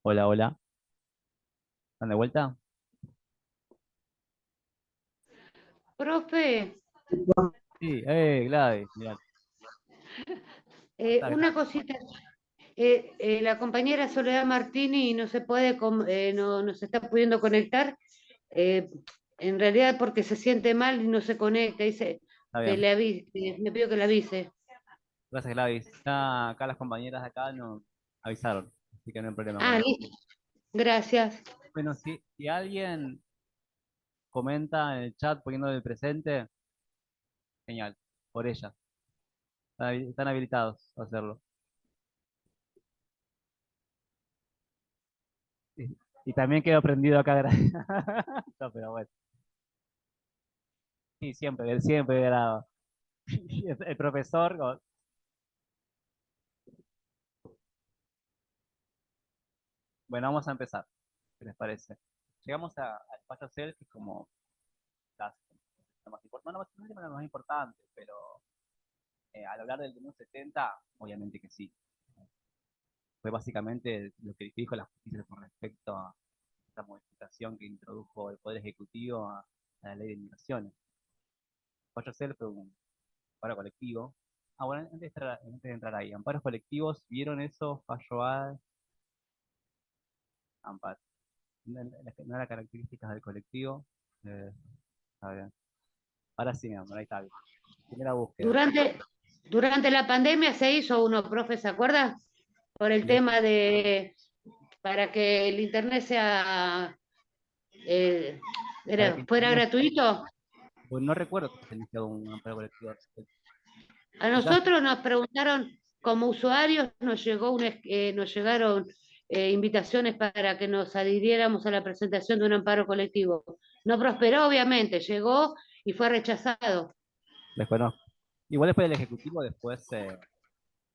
Hola, hola. ¿Están de vuelta? Profe, Sí, Gladys, mirá. Está una Gladys. cosita. La compañera Soledad Martini no se puede, no se está pudiendo conectar. eh, en realidad porque se siente mal y no se conecta. Dice Está que bien. le avise, me pido que le avise. Gracias, Gladys. Acá las compañeras de acá nos avisaron, así que no hay problema con Ah, eso. listo. Gracias. Bueno, si alguien comenta en el chat poniendo el presente, genial, por ella. Están habilitados a hacerlo. Y también quedo prendido acá. No, pero bueno. Sí, siempre grabo. El profesor. Bueno, vamos a empezar. ¿Qué les parece? Llegamos al espacio self, que es como lo más importante. No es lo más importante, pero al hablar del menú 70, obviamente que sí. Fue básicamente lo que dijo la justicia con respecto a esta modificación que introdujo el Poder Ejecutivo a la ley de inmigraciones. Fallo self fue un amparo colectivo. Ah, bueno, antes de entrar ahí, amparos colectivos, ¿vieron eso? Fallo A, amparo. No eran características del colectivo. Está bien. Ahora sí, mi amor, ahí está bien. Primera búsqueda. Durante la pandemia se hizo uno, profe, ¿se acuerda? Por el Y es- tema para que el internet eh, para que fuera internet, gratuito. pues no recuerdo que se haya iniciado un amparo colectivo. A Quizás, nosotros nos preguntaron, como usuarios, nos llegaron invitaciones para que nos adhiriéramos a la presentación de un amparo colectivo. No prosperó, obviamente, llegó y fue rechazado. desconozco. Igual después del Ejecutivo, después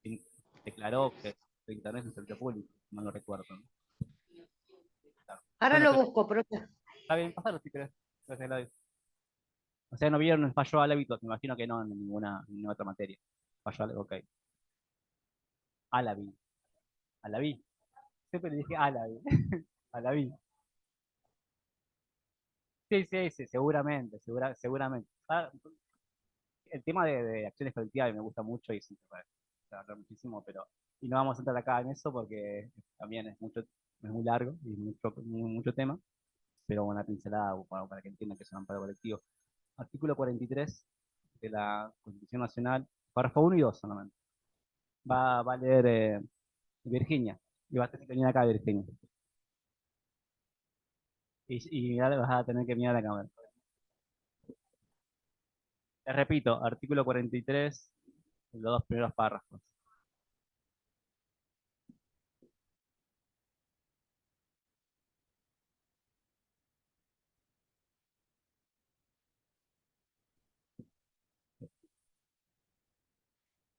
in- declaró que el Internet es un servicio público, no lo recuerdo, ¿no? Claro. Ahora Bueno, lo pero busco, profe. está bien, pasarlo si querés. Gracias, Gladys. O sea, no vieron el fallo Alavi, me imagino que no en ninguna otra materia. Fallo Alavi, ok. Alavi, Alavi. Siempre le dije Alavi. Alavi. Sí, sí, sí, seguramente, seguramente. El tema de acciones colectivas me gusta mucho y sí, se habla muchísimo, pero y no vamos a entrar acá en eso porque también es muy largo y mucho tema, pero una pincelada para que entiendan que es un amparo colectivo. Artículo 43 de la Constitución Nacional, párrafo 1 y 2 solamente. Va a leer Virginia, y va a tener que venir acá Virginia. Y ya le vas a tener que mirar la cámara. Les repito, artículo 43, los dos primeros párrafos.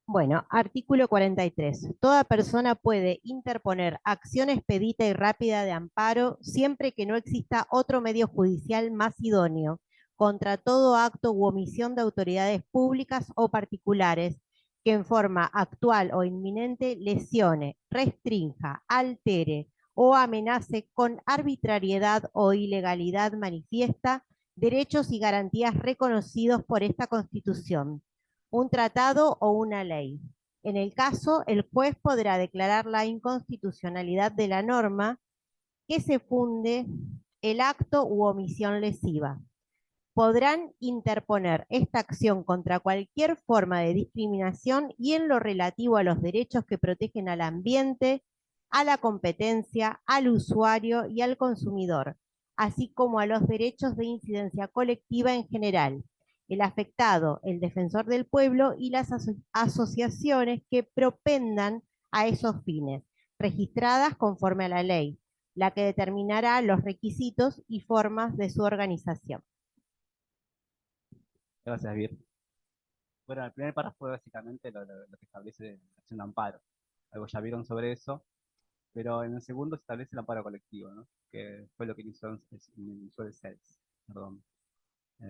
Bueno, artículo 43. Toda persona puede interponer acción expedita y rápida de amparo siempre que no exista otro medio judicial más idóneo contra todo acto u omisión de autoridades públicas o particulares que en forma actual o inminente lesione, restrinja, altere o amenace con arbitrariedad o ilegalidad manifiesta derechos y garantías reconocidos por esta Constitución, un tratado o una ley. En el caso, el juez podrá declarar la inconstitucionalidad de la norma que se funde el acto u omisión lesiva. Podrán interponer esta acción contra cualquier forma de discriminación y en lo relativo a los derechos que protegen al ambiente, a la competencia, al usuario y al consumidor, así como a los derechos de incidencia colectiva en general, el afectado, el defensor del pueblo y las asociaciones que propendan a esos fines, registradas conforme a la ley, la que determinará los requisitos y formas de su organización. Gracias, Vir. Bueno, el primer párrafo fue básicamente lo que establece la acción de amparo. Algo ya vieron sobre eso, pero en el segundo se establece el amparo colectivo, ¿no? Que fue lo que inició el CELS. Perdón. No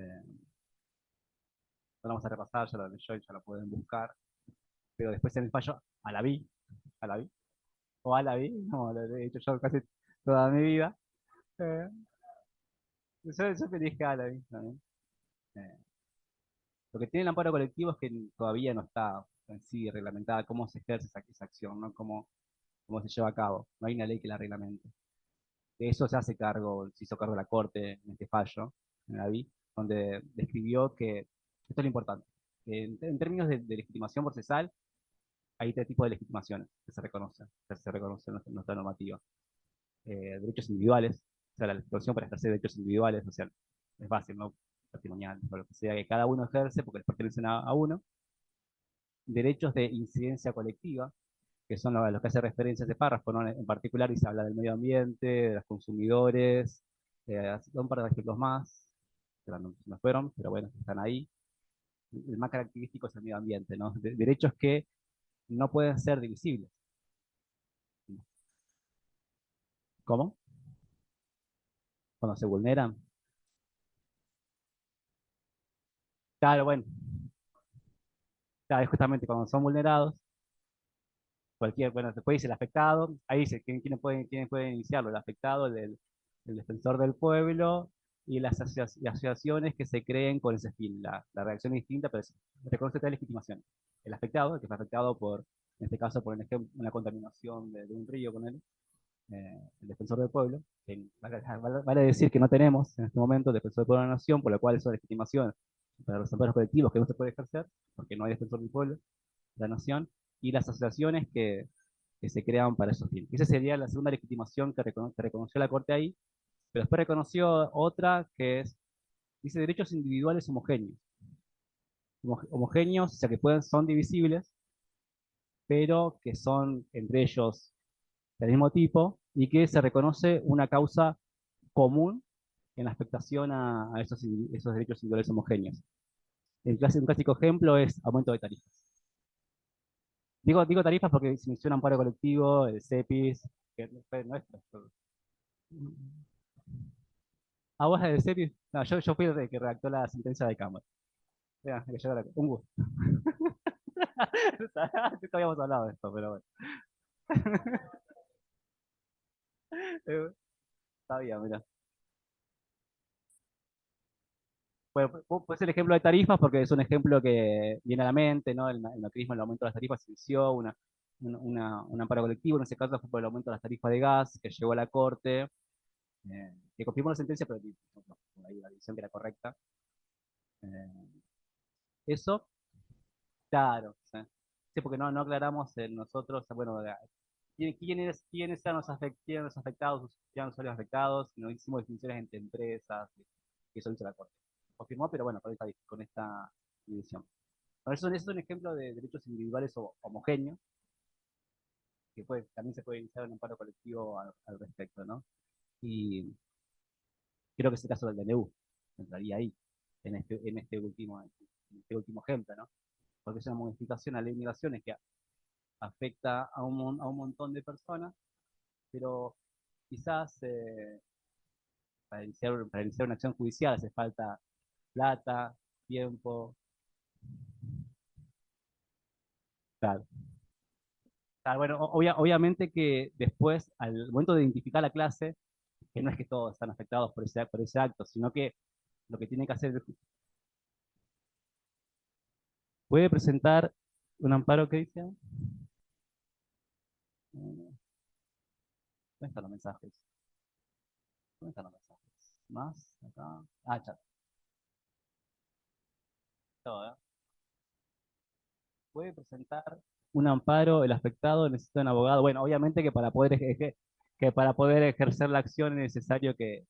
lo vamos a repasar, ya lo leyó y ya lo pueden buscar. Pero después en el fallo, a la vi, o Alavi, no, lo he hecho yo casi toda mi vida. Eh, yo te dije Alavi también. Eh, lo que tiene el amparo colectivo es que todavía no está en sí reglamentada cómo se ejerce esa acción, ¿no? Cómo se lleva a cabo. No hay una ley que la reglamente. De eso se hace cargo, se hizo cargo la Corte en este fallo, en la vi, donde describió que, esto es lo importante, que en términos de legitimación procesal, hay tres tipos de legitimaciones que se reconocen en nuestra normativa. Derechos individuales, o sea, la legitimación para ejercer derechos individuales, o sea, es fácil, ¿no? Patrimonial, o lo que sea que cada uno ejerce porque les pertenecen a uno. Derechos de incidencia colectiva, que son los que hace referencia a ese párrafo, ¿no? En particular, y se habla del medio ambiente, de los consumidores, un par de ejemplos más, que no fueron, pero bueno, están ahí. El más característico es el medio ambiente, ¿no? Derechos que no pueden ser divisibles. ¿Cómo? Cuando se vulneran. Claro, bueno, claro, es justamente cuando son vulnerados, bueno, después dice el afectado, ahí dice quiénes pueden iniciarlo, el afectado, el defensor del pueblo y las asociaciones que se creen con ese fin. La reacción es distinta, pero reconoce tres legitimaciones. El afectado, que fue afectado en este caso, por ejemplo, una contaminación de un río con él, el defensor del pueblo, que vale decir que no tenemos en este momento defensor del pueblo de la nación, por lo cual es una legitimación para los amparos colectivos que no se puede ejercer, porque no hay defensor del pueblo de la nación, y las asociaciones que se crean para esos fines. Esa sería la segunda legitimación que reconoció la Corte ahí, pero después reconoció otra que dice derechos individuales homogéneos. Homogéneos, o sea que son divisibles, pero que son entre ellos del mismo tipo y que se reconoce una causa común en la afectación a esos derechos individuales homogéneos. Un clásico ejemplo es aumento de tarifas. Digo tarifas porque se menciona amparo colectivo, el CEPIS, que fue nuestro. ¿A vos del CEPIS? No, yo fui el que redactó la sentencia de Cámara. Un gusto. Nunca habíamos hablado de esto, pero bueno. Está bien, mira. Bueno, puede ser el ejemplo de tarifas porque es un ejemplo que viene a la mente, ¿no? El macrismo, el aumento de las tarifas se inició, un amparo colectivo, en ese caso fue por el aumento de las tarifas de gas, que llegó a la Corte, que confirmó la sentencia, pero ahí la decisión que era correcta. Eso, claro, sí. Sí, porque no aclaramos nosotros, bueno, quiénes eran los afectados, quiénes los usuarios afectados, no hicimos distinciones entre empresas, y eso hizo la Corte. Confirmó, pero bueno, con esta división. Bueno, eso es un ejemplo de derechos individuales homogéneos, que también se puede iniciar un amparo colectivo al respecto, ¿no? Y creo que es el caso del DNU, entraría ahí, en este último ejemplo, ¿no? Porque es una modificación a la ley de migraciones que afecta a un montón de personas, pero quizás para iniciar una acción judicial hace falta plata, tiempo, claro. Claro, bueno, obviamente que después, al momento de identificar la clase, que no es que todos están afectados por ese acto, sino que lo que tiene que hacer puede presentar un amparo que dice, ¿dónde están los mensajes? ¿Dónde están los mensajes? Más, acá, chat. Todo, ¿eh? Puede presentar un amparo, el afectado necesita un abogado. Bueno, obviamente que para poder ejercer la acción es necesario que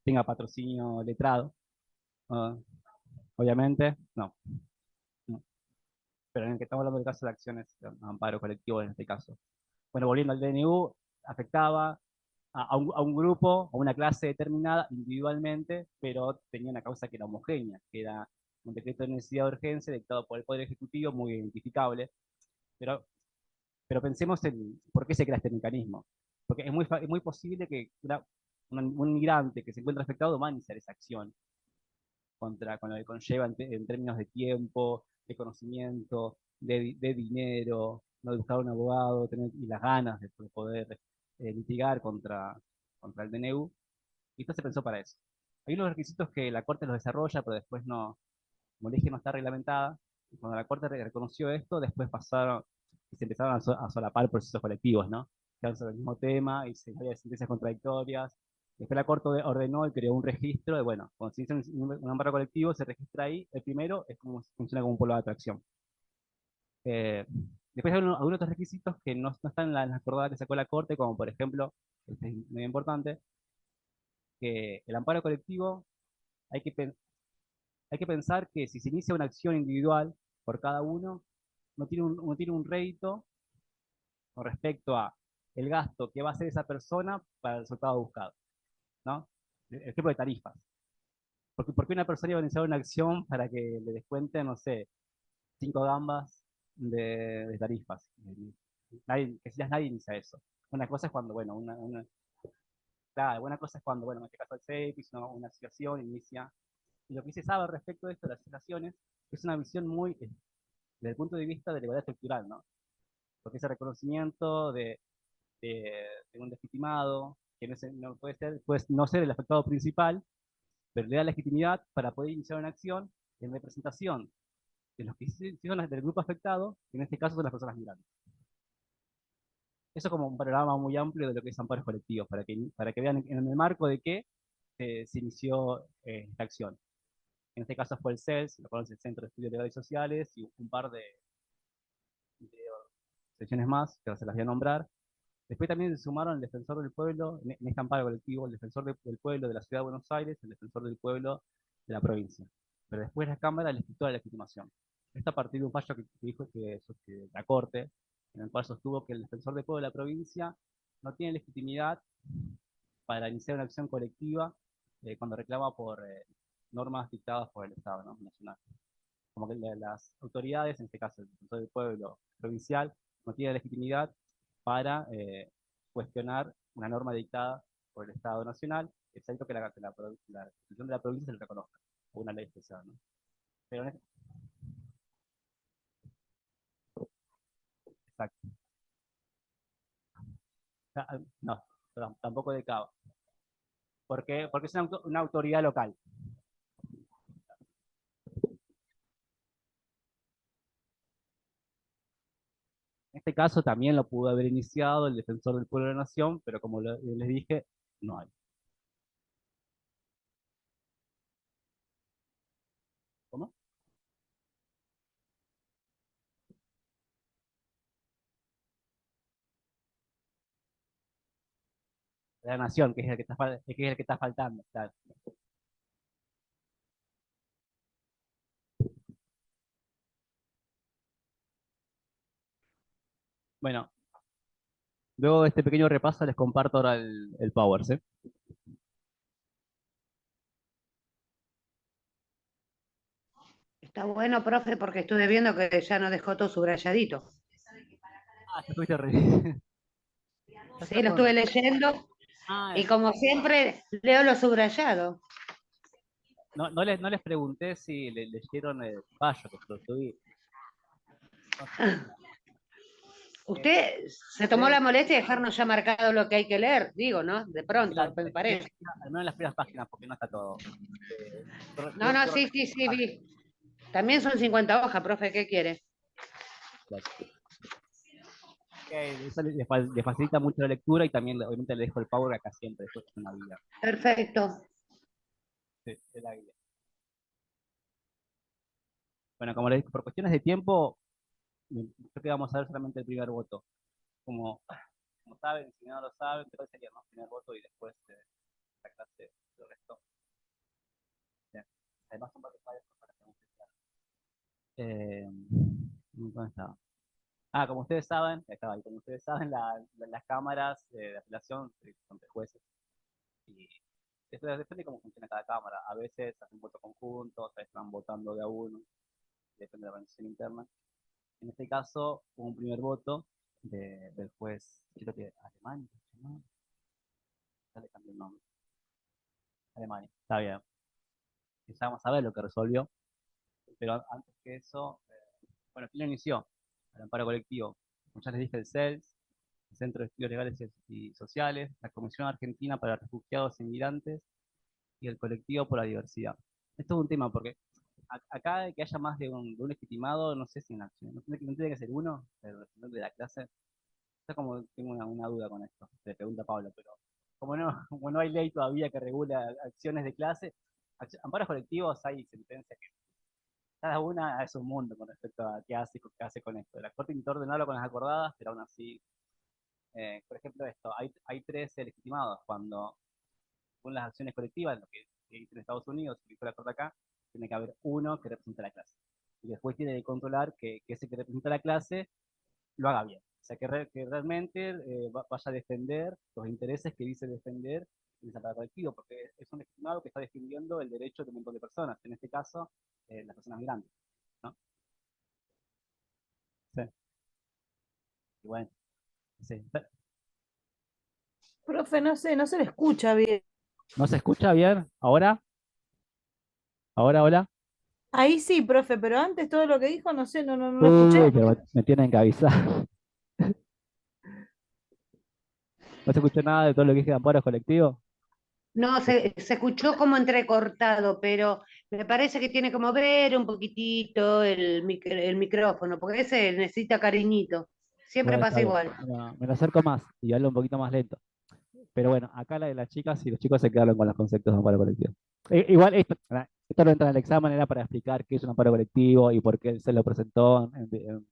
tenga patrocinio letrado. Ah, obviamente, no. Pero en el que estamos hablando del caso de acciones, amparo colectivo en este caso. Bueno, volviendo al DNU, afectaba a un grupo, a una clase determinada individualmente, pero tenía una causa que era homogénea, que era un decreto de necesidad de urgencia dictado por el Poder Ejecutivo, muy identificable. Pero pensemos en por qué se crea este mecanismo. Porque es muy posible que un migrante que se encuentra afectado va a iniciar esa acción con lo que conlleva en términos de tiempo, de conocimiento, de dinero, no de buscar un abogado, tener y las ganas de poder litigar contra el DNU, y esto se pensó para eso. Hay unos requisitos que la Corte los desarrolla, pero después no, como dije, no está reglamentada. Y cuando la Corte reconoció esto, después pasaron y se empezaron a solapar procesos colectivos, ¿no? Que hablan sobre el mismo tema y se había sentencias contradictorias. Después la Corte ordenó y creó un registro de, bueno, cuando se dice un amparo colectivo, se registra ahí. El primero es como funciona como un polo de atracción. Después hay algunos otros requisitos que no están en las acordadas que sacó la Corte, como por ejemplo, este es muy importante, que el amparo colectivo hay que, hay que pensar que si se inicia una acción individual por cada uno, no tiene un rédito con respecto a el gasto que va a hacer esa persona para el resultado buscado, ¿no? El ejemplo de tarifas. ¿Por qué una persona iba a iniciar una acción para que le descuenten, no sé, 5 gambas de tarifas? Que si nadie inicia eso. Una cosa es cuando, bueno, claro, una cosa es cuando, bueno, en este caso el CEPIS, ¿no? Una asociación inicia. Y lo que se sabe respecto de esto de las asociaciones es una visión muy, desde el punto de vista de la igualdad estructural, ¿no? Porque ese reconocimiento de un legitimado, que no puede no ser el afectado principal, pero le da legitimidad para poder iniciar una acción en representación de los que son del grupo afectado, que en este caso son las personas migrantes. Eso como un panorama muy amplio de lo que es amparos colectivos, para que vean en el marco de qué se inició esta acción. En este caso fue el CELS, lo conoce el Centro de Estudios Legales y Sociales, y un par de secciones más, que ahora se las voy a nombrar. Después también se sumaron el Defensor del Pueblo, en este amparo colectivo, el Defensor del Pueblo de la Ciudad de Buenos Aires, el Defensor del Pueblo de la provincia. Pero después la Cámara le quitó la legitimación. Esto a partir de un fallo que dijo que la Corte, en el cual sostuvo que el Defensor del Pueblo de la provincia no tiene legitimidad para iniciar una acción colectiva cuando reclama por normas dictadas por el Estado, ¿no? Nacional. Como que las autoridades, en este caso el Defensor del Pueblo provincial, no tiene legitimidad para cuestionar una norma dictada por el Estado Nacional, excepto que la Constitución de la provincia se lo reconozca, o una ley especial, ¿no? Pero exacto. No, perdón, tampoco de Cava. ¿Por qué? Porque es una autoridad local. En este caso también lo pudo haber iniciado el Defensor del Pueblo de la Nación, pero como les dije, no hay. ¿Cómo? De la Nación, que es el que está faltando. Claro. Bueno, luego de este pequeño repaso les comparto ahora el Powers, ¿eh? Está bueno, profe, porque estuve viendo que ya nos dejó todo subrayadito. Ah, ya estuviste Sí, lo estuve leyendo Ah, y como siempre leo lo subrayado. no les pregunté si leyeron el fallo que lo subí. Usted se tomó la molestia de dejarnos ya marcado lo que hay que leer, digo, ¿no? De pronto, Claro, me parece. al menos en las primeras páginas, porque no está todo. No, no, sí, vi. También son 50 hojas, profe, ¿qué quiere? Eso le facilita mucho la lectura y también obviamente le dejo el Power acá siempre, después es una guía. Perfecto. Sí, es la guía. Bueno, como les dije, por cuestiones de tiempo, creo que vamos a ver solamente el primer voto. Como saben, si no lo saben, después sería más primer voto y después la clase del resto. Bien. Además son varios fallos para preguntar. ¿Dónde estaba? Ah, como ustedes saben, acá, como ustedes saben, las cámaras de apelación son de jueces. Y esto depende de cómo funciona cada cámara. A veces hacen voto conjunto, a veces están votando de a uno, depende de la organización interna. En este caso, hubo un primer voto del juez, creo que Alemania, ¿no? Ya le cambié el nombre. Alemania, está bien. Y ya vamos a ver lo que resolvió. Pero antes que eso, bueno, ¿quién lo inició? El amparo colectivo. como ya les dije, el CELS, el Centro de Estudios Legales y Sociales, la Comisión Argentina para Refugiados e Inmigrantes y el Colectivo por la Diversidad. Esto es un tema porque acá que haya más de un legitimado, no sé si en acción, no tiene que ser uno, el representante de la clase. Está como, tengo una duda con esto, le pregunta Pablo, pero como no, como no hay ley todavía que regula acciones de clase, amparos colectivos hay sentencias que cada una es un mundo con respecto a qué hace con esto. La Corte intentó ordenarlo con las acordadas, pero aún así, por ejemplo, esto, hay 13 legitimados cuando con las acciones colectivas, lo que dice en Estados Unidos, que dice la Corte acá, tiene que haber uno que represente a la clase. Y después tiene que controlar que ese que representa a la clase lo haga bien. O sea, que realmente vaya a defender los intereses que dice defender el aparato colectivo, porque es un legitimado que está defendiendo el derecho de un montón de personas, en este caso, las personas migrantes, ¿no? Sí. Y bueno, sí. Profe, no sé, no se le escucha bien. ¿No se escucha bien? ¿Ahora? ¿Ahora, hola? Ahí sí, profe, pero antes todo lo que dijo, no sé, no lo escuché. Pero me tienen que avisar. ¿No se escuchó nada de todo lo que dije de amparos colectivos? No, se escuchó como entrecortado, pero me parece que tiene como ver un poquitito el micrófono, porque ese necesita cariñito. Siempre Bueno, está pasa bien. igual. Bueno, me lo acerco más y hablo un poquito más lento. Pero bueno, acá la de las chicas y los chicos se quedaron con los conceptos de amparo colectivo. Igual esto no entra en el examen, era para explicar qué es un amparo colectivo y por qué él se lo presentó en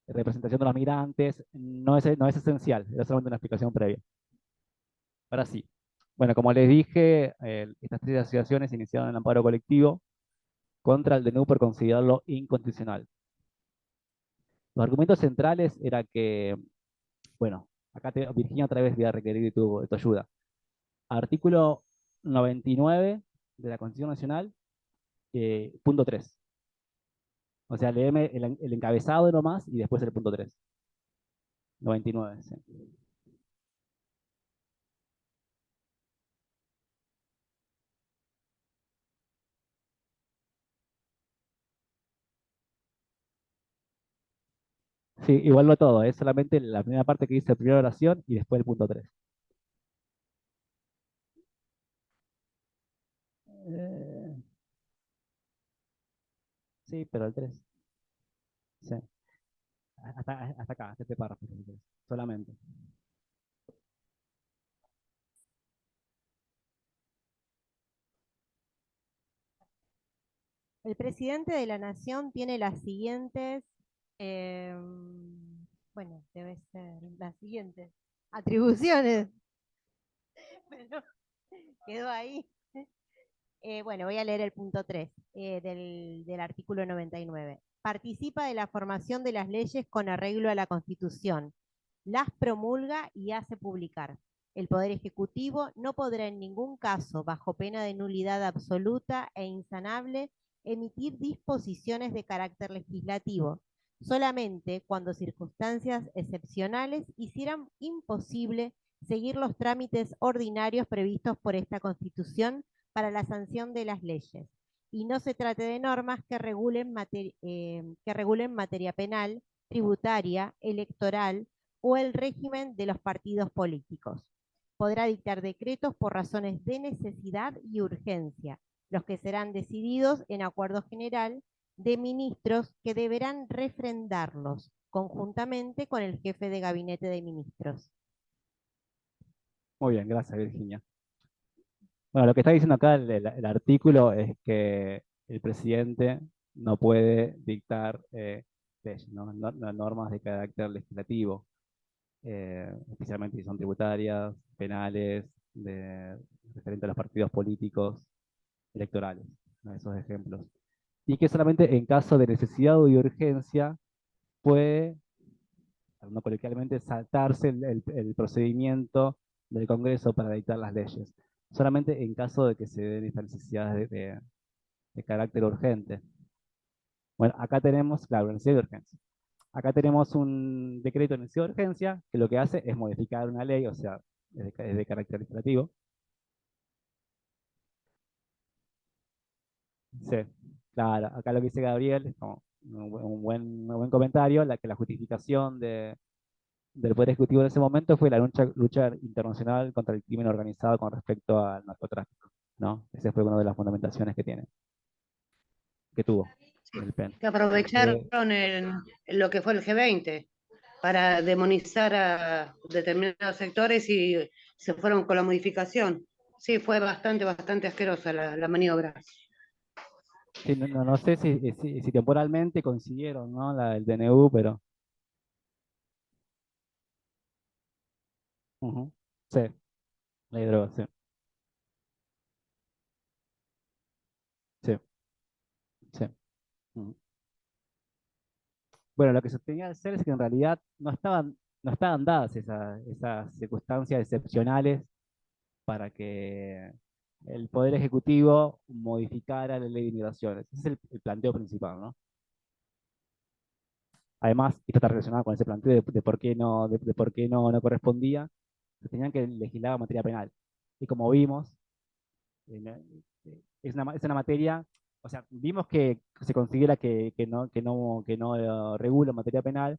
representación de los migrantes. No es esencial, era solamente una explicación previa. Ahora sí. Bueno, como les dije, estas tres asociaciones iniciaron el amparo colectivo contra el DNU por considerarlo inconstitucional. Los argumentos centrales era que, bueno, acá Virginia otra vez voy a requerir de tu ayuda. Artículo 99 de la Constitución Nacional, punto 3. O sea, léeme el encabezado nomás y después el punto 3. 99, sí. Sí, igual no todo, es solamente la primera parte que dice primera oración y después el punto 3. Sí, pero el 3. Sí. Hasta acá, hasta este párrafo, si quieres, solamente. El presidente de la Nación tiene las siguientes, bueno, debe ser las siguientes atribuciones, pero quedó ahí. Bueno, voy a leer el punto 3 del artículo 99. Participa de la formación de las leyes con arreglo a la Constitución, las promulga y hace publicar. El Poder Ejecutivo no podrá en ningún caso, bajo pena de nulidad absoluta e insanable, emitir disposiciones de carácter legislativo, solamente cuando circunstancias excepcionales hicieran imposible seguir los trámites ordinarios previstos por esta Constitución para la sanción de las leyes, y no se trate de normas que regulen materia penal, tributaria, electoral o el régimen de los partidos políticos. Podrá dictar decretos por razones de necesidad y urgencia, los que serán decididos en acuerdo general de ministros que deberán refrendarlos conjuntamente con el jefe de gabinete de ministros. Muy bien, gracias Virginia. Bueno, lo que está diciendo acá el artículo es que el presidente no puede dictar leyes, ¿no? Normas de carácter legislativo, especialmente si son tributarias, penales, referente a los partidos políticos electorales, ¿no? Esos ejemplos. Y que solamente en caso de necesidad o de urgencia puede, hablando coloquialmente, saltarse el procedimiento del Congreso para dictar las leyes, solamente en caso de que se den estas necesidades de carácter urgente. Bueno, acá tenemos, claro, necesidad de urgencia. Acá tenemos un decreto de necesidad de urgencia que lo que hace es modificar una ley, o sea, es de carácter legislativo. Sí, claro, acá lo que dice Gabriel es como un buen comentario, que la justificación del Poder Ejecutivo en ese momento fue la lucha internacional contra el crimen organizado con respecto al narcotráfico, ¿no? Esa fue una de las fundamentaciones que tuvo el PEN. Que aprovecharon Eh, lo que fue el G20 para demonizar a determinados sectores y se fueron con la modificación. Sí, fue bastante asquerosa la maniobra. sí, no sé si temporalmente coincidieron, ¿no? El DNU, pero... ujú, sí, la droga, sí, sí, sí. Ujú. Bueno, lo que sostenía el CER es que en realidad no estaban dadas esas circunstancias excepcionales para que el Poder Ejecutivo modificara la ley de inmigraciones. Ese es el planteo principal, ¿no? Además, esto está relacionado con ese planteo de por qué no correspondía, que tenían que legislar materia penal. Y como vimos, es una materia, o sea, vimos que se considera que no regula materia penal,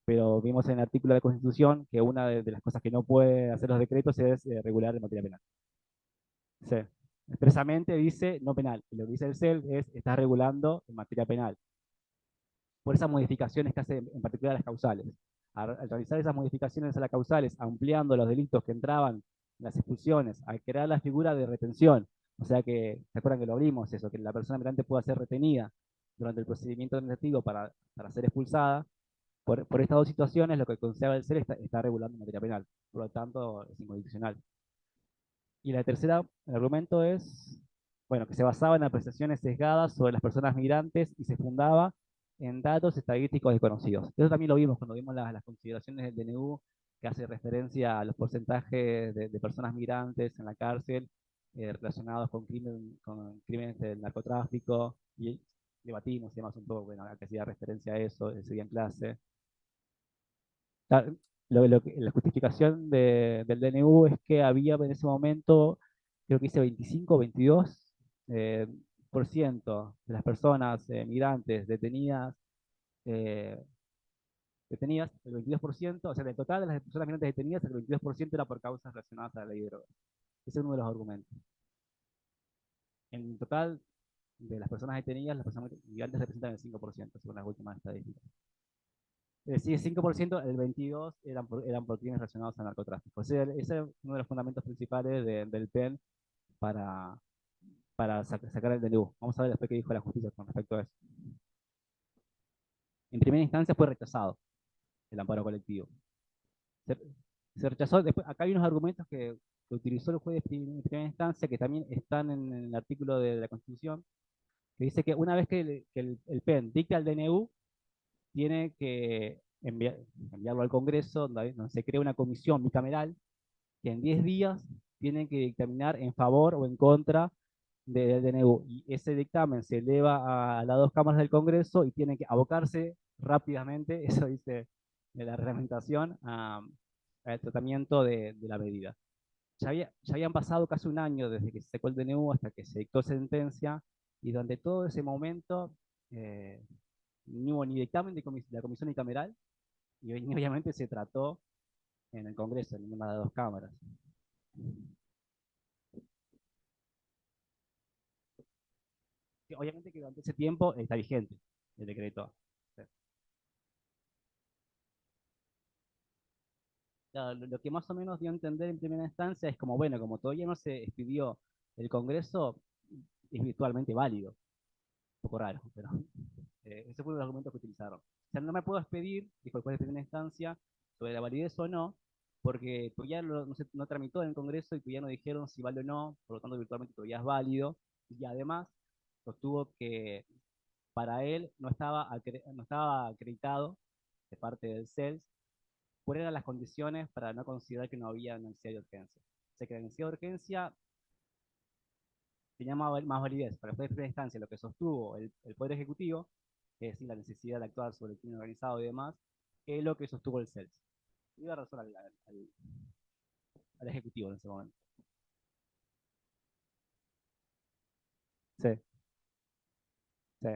pero vimos en el artículo de la Constitución que una de las cosas que no puede hacer los decretos es regular en materia penal. Sí. Expresamente dice no penal. Y lo que dice el CEL es está regulando en materia penal. Por esas modificaciones que hace en particular las causales. Al realizar esas modificaciones a las causales, ampliando los delitos que entraban en las expulsiones, al crear la figura de retención, o sea que, ¿se acuerdan que lo abrimos eso? Que la persona migrante pueda ser retenida durante el procedimiento administrativo para ser expulsada. Por estas dos situaciones, lo que considera el CEL está regulando en materia penal. Por lo tanto, es incondicional. Y la tercera, el argumento es, bueno, que se basaba en apreciaciones sesgadas sobre las personas migrantes y se fundaba en datos estadísticos desconocidos. Eso también lo vimos cuando vimos las consideraciones del DNU, que hace referencia a los porcentajes de personas migrantes en la cárcel relacionados con crímenes del narcotráfico, y debatimos y demás un poco, bueno, que hacía referencia a eso, ese día en clase. La justificación del DNU es que había en ese momento, creo que dice 25 o 22 por ciento de las personas migrantes detenidas, el 22%, o sea, del total de las personas migrantes detenidas, el 22% era por causas relacionadas a la ley de drogas. Ese es uno de los argumentos. En total, de las personas detenidas, las personas migrantes representan el 5%, según las últimas estadísticas. Es decir, el 5%, el 22% eran por crímenes relacionados al narcotráfico. O sea, ese es uno de los fundamentos principales del PEN para sacar el DNU. Vamos a ver después qué dijo la justicia con respecto a eso. En primera instancia fue rechazado el amparo colectivo. Se, se rechazó, después, acá hay unos argumentos que utilizó el juez en primera instancia, que también están en el artículo de la Constitución, que dice que una vez que el PEN dicta el DNU, tiene que enviarlo al Congreso, donde se crea una comisión bicameral que en 10 días tienen que dictaminar en favor o en contra del DNU. Y ese dictamen se eleva a las dos cámaras del Congreso y tiene que abocarse rápidamente, eso dice la reglamentación, al tratamiento de la medida. Ya habían pasado casi un año desde que se sacó el DNU hasta que se dictó sentencia, y durante todo ese momento no hubo ni dictamen de la comisión bicameral, y obviamente se trató en el Congreso, en ninguna de las dos cámaras. Obviamente que durante ese tiempo está vigente el decreto. Claro, lo que más o menos dio a entender en primera instancia es como, bueno, como todavía no se expidió el Congreso, es virtualmente válido. Un poco raro, pero ese fue uno de los argumentos que utilizaron. O sea, no me puedo expedir, dijo el juez de primera instancia, sobre la validez o no, porque todavía no tramitó en el Congreso y todavía no dijeron si vale o no, por lo tanto virtualmente todavía es válido, y además sostuvo que para él no estaba acreditado de parte del CELS cuáles eran las condiciones para no considerar que no había necesidad de urgencia. O sea, que la necesidad de urgencia tenía más validez para el juez de primera instancia, lo que sostuvo el Poder Ejecutivo, es decir, la necesidad de actuar sobre el crimen organizado y demás, que es lo que sostuvo el CELS. Iba a razón al Ejecutivo en ese momento. Sí, sí.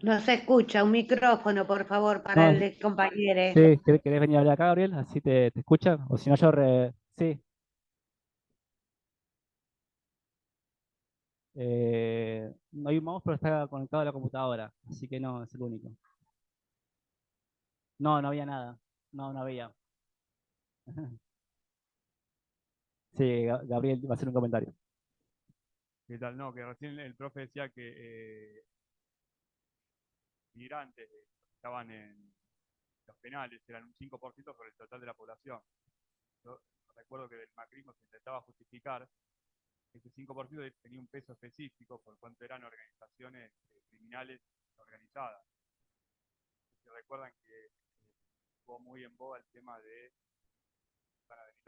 No se escucha, un micrófono, por favor, para No, el compañero. sí, ¿querés venir a hablar acá, Gabriel? Así te escuchan. O si no, sí. No hay un mouse, pero está conectado a la computadora. Así que no, es el único. No, no había nada. No, no había. Sí, Gabriel va a hacer un comentario. ¿Qué tal? No, que recién el profe decía que migrantes estaban en los penales, eran un 5% sobre el total de la población. Yo recuerdo que del macrismo se intentaba justificar que ese 5% tenía un peso específico por cuanto eran organizaciones criminales organizadas. Si recuerdan que estuvo muy en boga el tema de van a venir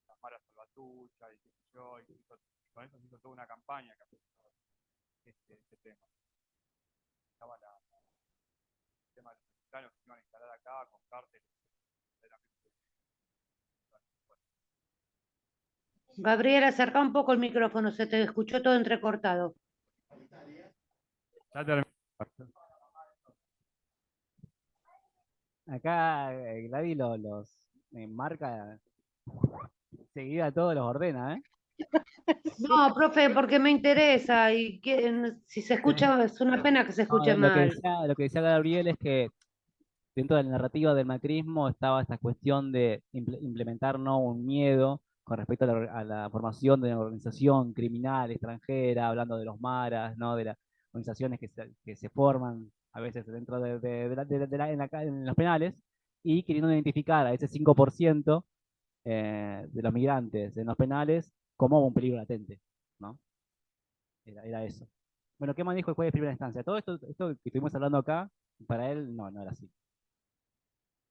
las maras salvatrucha y qué sé yo, y con eso se hizo toda una campaña que afectó este tema. Estaba el tema de los mexicanos que iban a instalar acá con cárteles. Gabriel, acerca un poco el micrófono, se te escuchó todo entrecortado. Ya terminé. Acá Gladys los marca seguida, todos los ordena, ¿eh? No, profe, porque me interesa y si se escucha, es una pena que se No, escuche mal. lo que decía Gabriel es que dentro de la narrativa del macrismo estaba esta cuestión de implementar, ¿no?, un miedo con respecto a la formación de una organización criminal extranjera, hablando de los maras, ¿no?, de las organizaciones que se forman a veces dentro en los penales, y queriendo identificar a ese 5% de los migrantes en los penales como un peligro latente, ¿no? Era eso. Bueno, ¿qué más dijo el juez de primera instancia? Todo esto que estuvimos hablando acá, para él no era así.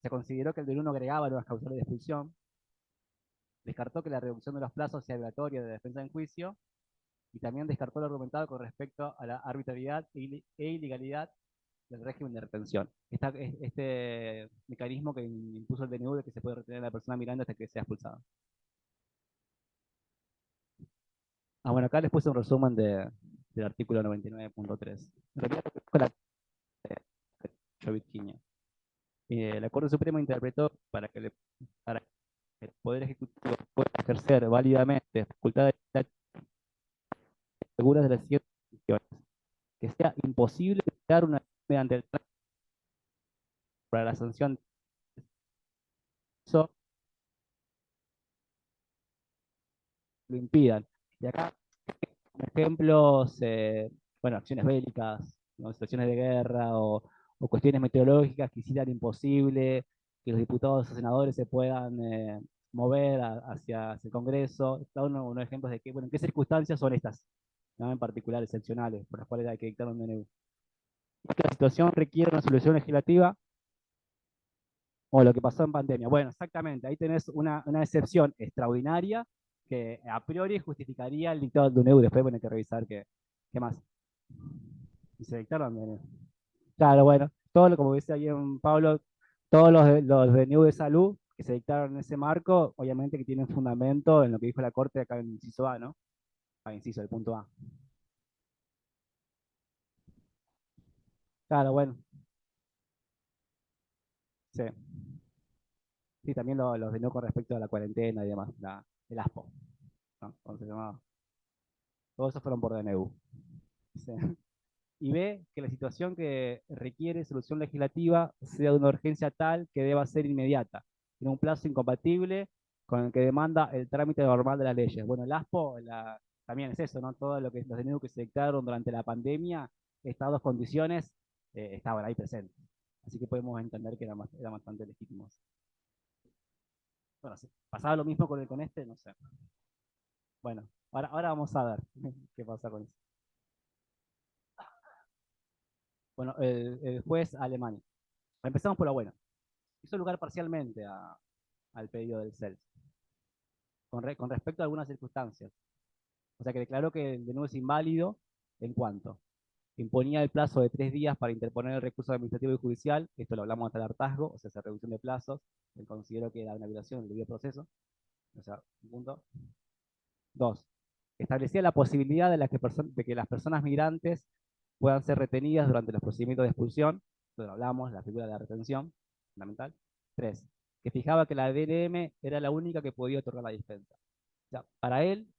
Se consideró que el delito no agregaba nuevas causales de expulsión, descartó que la reducción de los plazos sea violatoria de la defensa en juicio, y también descartó lo argumentado con respecto a la arbitrariedad e ilegalidad del régimen de retención. Este mecanismo que impuso el DNU de que se puede retener a la persona mirando hasta que sea expulsada. Bueno, acá les puse un resumen del artículo 99.3. En realidad, con la Virginia. La Corte Suprema interpretó para que el Poder Ejecutivo pueda ejercer válidamente facultades seguras de las siguientes condiciones: que sea imposible crear una ley mediante el trámite para la sanción de eso lo impidan. Y acá, ejemplos, bueno, acciones bélicas, ¿no?, situaciones de guerra o cuestiones meteorológicas que hicieran imposible que los diputados o senadores se puedan mover hacia el Congreso. Está unos ejemplos de bueno, en qué circunstancias son estas, ¿no?, en particular excepcionales, por las cuales hay que dictar un DNU. La situación requiere una solución legislativa, o lo que pasó en pandemia. Bueno, exactamente, ahí tenés una excepción extraordinaria que a priori justificaría el dictado de un DNU. Después, bueno, hay que revisar qué más. Y se dictaron DNU. Claro, bueno, como decía ahí en Pablo, todos los DNU de salud que se dictaron en ese marco, obviamente que tienen fundamento en lo que dijo la Corte acá en inciso A, ¿no? Inciso, el punto A. Claro, bueno. Sí. Sí, también los DNU con respecto a la cuarentena y demás, el ASPO, ¿no? ¿Cómo se llamaba? Todos esos fueron por DNU. Sí. Y ve que la situación que requiere solución legislativa sea de una urgencia tal que deba ser inmediata, en un plazo incompatible con el que demanda el trámite normal de las leyes. Bueno, el ASPO también es eso, ¿no? Todo lo que los DNU que se dictaron durante la pandemia, estas dos condiciones estaban ahí presentes. Así que podemos entender que eran bastante legítimos. Bueno, sí, pasaba lo mismo con este, no sé. Bueno, ahora vamos a ver qué pasa con eso. Bueno, el juez Alemania. Empezamos por lo bueno. Hizo lugar parcialmente al pedido del CELS, con respecto a algunas circunstancias. O sea que declaró que el DNU es inválido en cuanto imponía el plazo de 3 días para interponer el recurso administrativo y judicial. Esto lo hablamos hasta el hartazgo, o sea, esa reducción de plazos. Él consideró que era una violación del debido proceso. O sea, un punto. 2. Establecía la posibilidad de que las personas migrantes puedan ser retenidas durante los procedimientos de expulsión, donde hablamos, la figura de la retención, fundamental. 3, que fijaba que la DNM era la única que podía otorgar la dispensa. O sea, para él,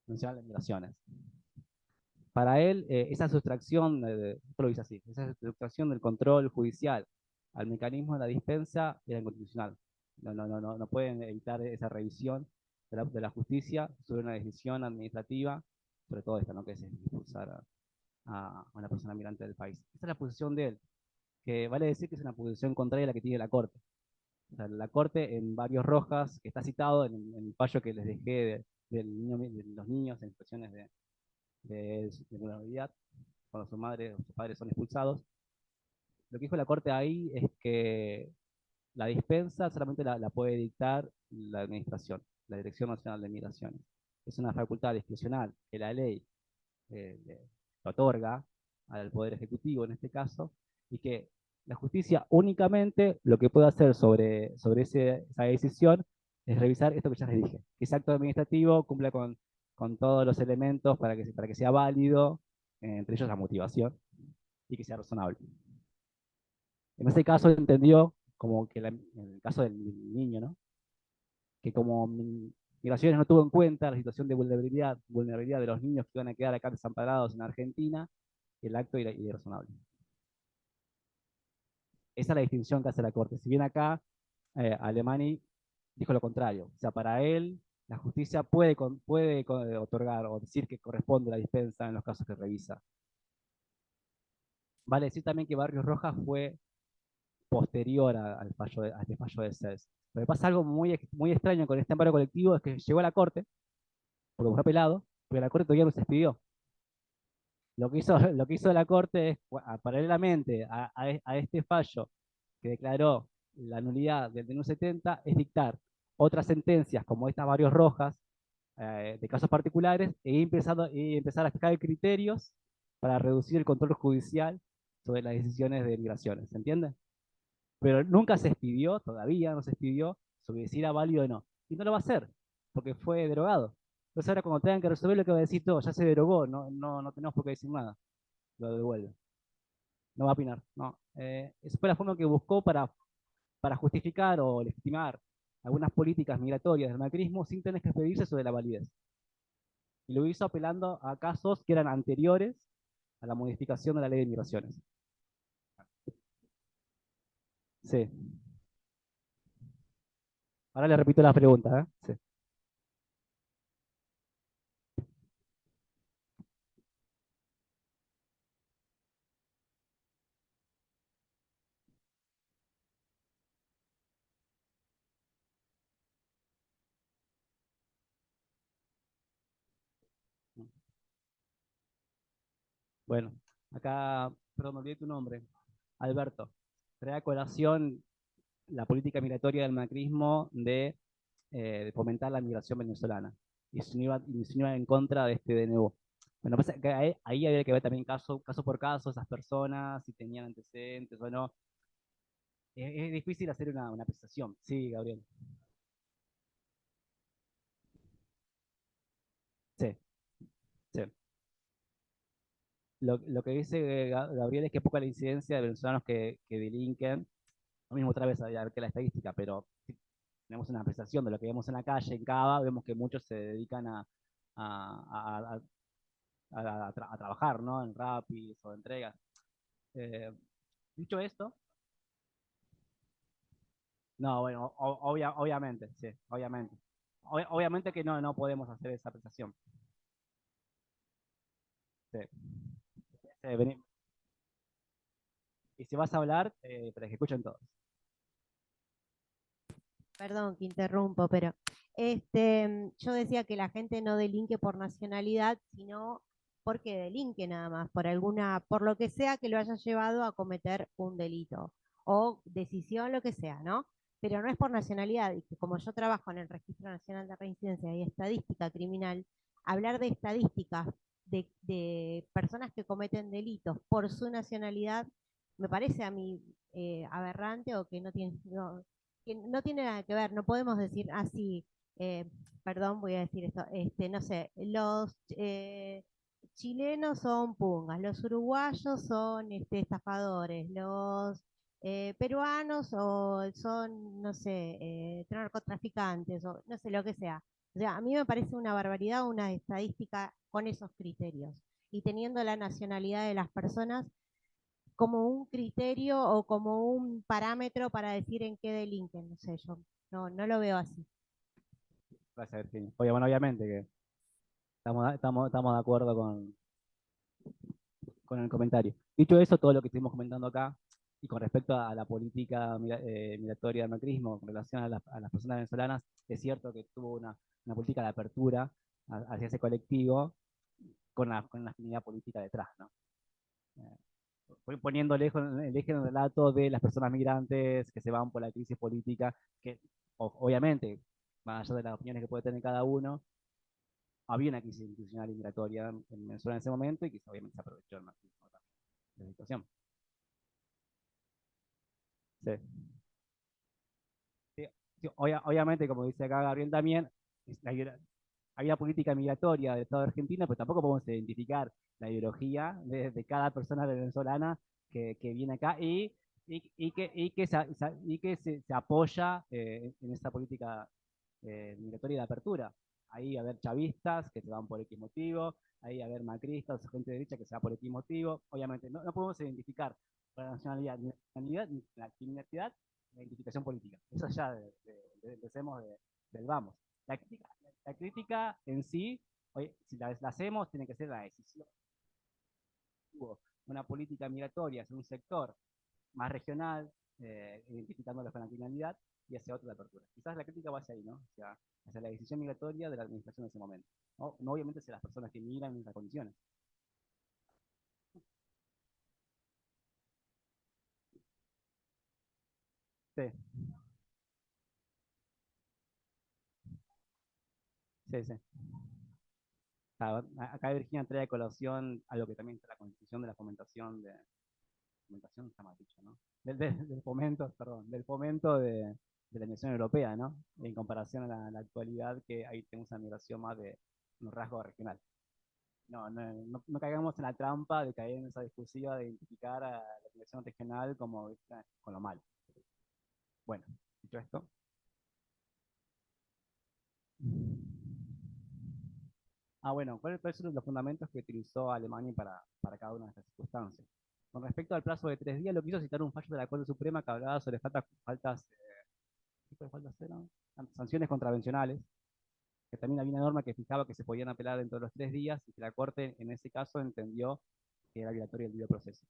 mencionan las migraciones. Para él, esa sustracción, esto lo dice así, esa sustracción del control judicial al mecanismo de la dispensa era inconstitucional. No pueden evitar esa revisión de la justicia sobre una decisión administrativa, sobre todo esta, ¿no? Que es expulsar a una persona migrante del país. Esa es la posición de él, que vale decir que es una posición contraria a la que tiene la Corte. O sea, la Corte en varios Rojas, que está citado en el fallo que les dejé de los niños en situaciones de vulnerabilidad, cuando su madre o sus padres son expulsados. Lo que dijo la Corte ahí es que la dispensa solamente la puede dictar la administración, la Dirección Nacional de Migraciones. Es una facultad discrecional que la ley le otorga al Poder Ejecutivo en este caso, y que la justicia únicamente lo que puede hacer sobre esa decisión es revisar esto que ya les dije, que ese acto administrativo cumpla con todos los elementos para que sea válido, entre ellos la motivación, y que sea razonable. En ese caso entendió como que en el caso del niño, ¿no? Que como Migraciones no tuvo en cuenta la situación de vulnerabilidad de los niños que iban a quedar acá desamparados en Argentina, el acto era irrazonable. Esa es la distinción que hace la Corte. Si bien acá Alemany dijo lo contrario. O sea, para él la justicia puede otorgar o decir que corresponde la dispensa en los casos que revisa. Vale decir también que Barrios Rojas fue posterior a este fallo de CES. Lo que pasa algo muy extraño con este amparo colectivo es que llegó a la Corte, porque fue apelado, pero la Corte todavía no se expidió. Lo que hizo la Corte es, paralelamente a este fallo que declaró la nulidad del DNU 70, es dictar otras sentencias como estas Barrios Rojas, de casos particulares, y empezar a fijar criterios para reducir el control judicial sobre las decisiones de migraciones. ¿Se entiende? Pero nunca se expidió, todavía no se expidió, sobre si era válido o no. Y no lo va a hacer, porque fue derogado. Entonces ahora cuando tengan que resolver lo que va a decir todo, ya se derogó, no tenemos por qué decir nada. Lo devuelve. No va a opinar. No. Esa fue la forma que buscó para justificar o legitimar algunas políticas migratorias del macrismo sin tener que expedirse sobre la validez. Y lo hizo apelando a casos que eran anteriores a la modificación de la ley de migraciones. Sí. Ahora le repito las preguntas, ¿eh? Sí. Bueno, acá, perdón, me olvidé tu nombre. Alberto. Trae a colación la política migratoria del macrismo de fomentar la migración venezolana. Y se iba en contra de este DNU. Bueno, pasa que ahí había que ver también caso por caso esas personas, si tenían antecedentes o no. Es difícil hacer una apreciación. Sí, Gabriel. Sí, sí. Lo que dice Gabriel es que es poca la incidencia de venezolanos que delinquen. Lo mismo otra vez había que la estadística, pero tenemos una apreciación de lo que vemos en la calle, en Cava, vemos que muchos se dedican a trabajar, ¿no? En Rappi o entregas. Dicho esto, no, bueno, obviamente, sí, obviamente. Obviamente que no podemos hacer esa apreciación. Sí. Vení. Y si vas a hablar, para que escuchen todos. Perdón que interrumpo, pero yo decía que la gente no delinque por nacionalidad, sino porque delinque nada más, por lo que sea que lo haya llevado a cometer un delito o decisión, lo que sea, ¿no? Pero no es por nacionalidad, y que como yo trabajo en el Registro Nacional de Reincidencia y Estadística Criminal, hablar de estadísticas de personas que cometen delitos por su nacionalidad me parece a mí aberrante o que que no tiene nada que ver, no podemos decir así, perdón, voy a decir esto, no sé, chilenos son pungas, los uruguayos son estafadores, los peruanos son, no sé, narcotraficantes, o no sé, lo que sea. O sea, a mí me parece una barbaridad una estadística con esos criterios y teniendo la nacionalidad de las personas como un criterio o como un parámetro para decir en qué delinquen, no sé, yo no lo veo así. Gracias, Virginia. Oye, bueno, obviamente que estamos de acuerdo con el comentario. Dicho eso, todo lo que estuvimos comentando acá, y con respecto a la política migratoria del macrismo con relación a las personas venezolanas, es cierto que tuvo una política de apertura hacia ese colectivo con una afinidad política detrás, ¿no? Poniendo el eje en el relato de las personas migrantes que se van por la crisis política, que obviamente, más allá de las opiniones que puede tener cada uno, había una crisis institucional y migratoria en Venezuela en ese momento y que obviamente se aprovechó el macrismo también de la situación. Sí. Sí, sí, obviamente, como dice acá Gabriel también, hay una política migratoria del Estado de Argentina, pero tampoco podemos identificar la ideología de cada persona venezolana que viene acá y que se apoya en esa política migratoria de apertura. Ahí a ver chavistas que se van por X motivo, ahí a ver macristas o gente de derecha que se va por X motivo. Obviamente, no podemos identificar la nacionalidad, ni la nacionalidad, ni la criminalidad, la identificación política. Eso ya empecemos del vamos. La crítica en sí, oye, si la hacemos, tiene que ser la decisión. Una política migratoria hacia un sector más regional, identificándolo con la criminalidad, y hacia otro de apertura. Quizás la crítica va hacia ahí, ¿no? Hacia la decisión migratoria de la administración en ese momento. No obviamente hacia las personas que migran en esas condiciones. Sí, sí, sí. Acá Virginia trae a colación algo que también está en la Constitución de la fomentación está mal dicho, ¿no? Del fomento, perdón, del fomento de la Unión Europea, ¿no? En comparación a la actualidad, que ahí tenemos una migración más de un rasgo regional. No caigamos en la trampa de caer en esa discusión de identificar a la migración regional como con lo malo. Bueno, dicho esto. Bueno, ¿cuáles son los fundamentos que utilizó Alemania para cada una de estas circunstancias? Con respecto al plazo de 3 días, lo quiso citar un fallo de la Corte Suprema que hablaba sobre faltas eran? Sanciones contravencionales, que también había una norma que fijaba que se podían apelar dentro de los 3 días y que la Corte en ese caso entendió que era obligatorio el debido proceso.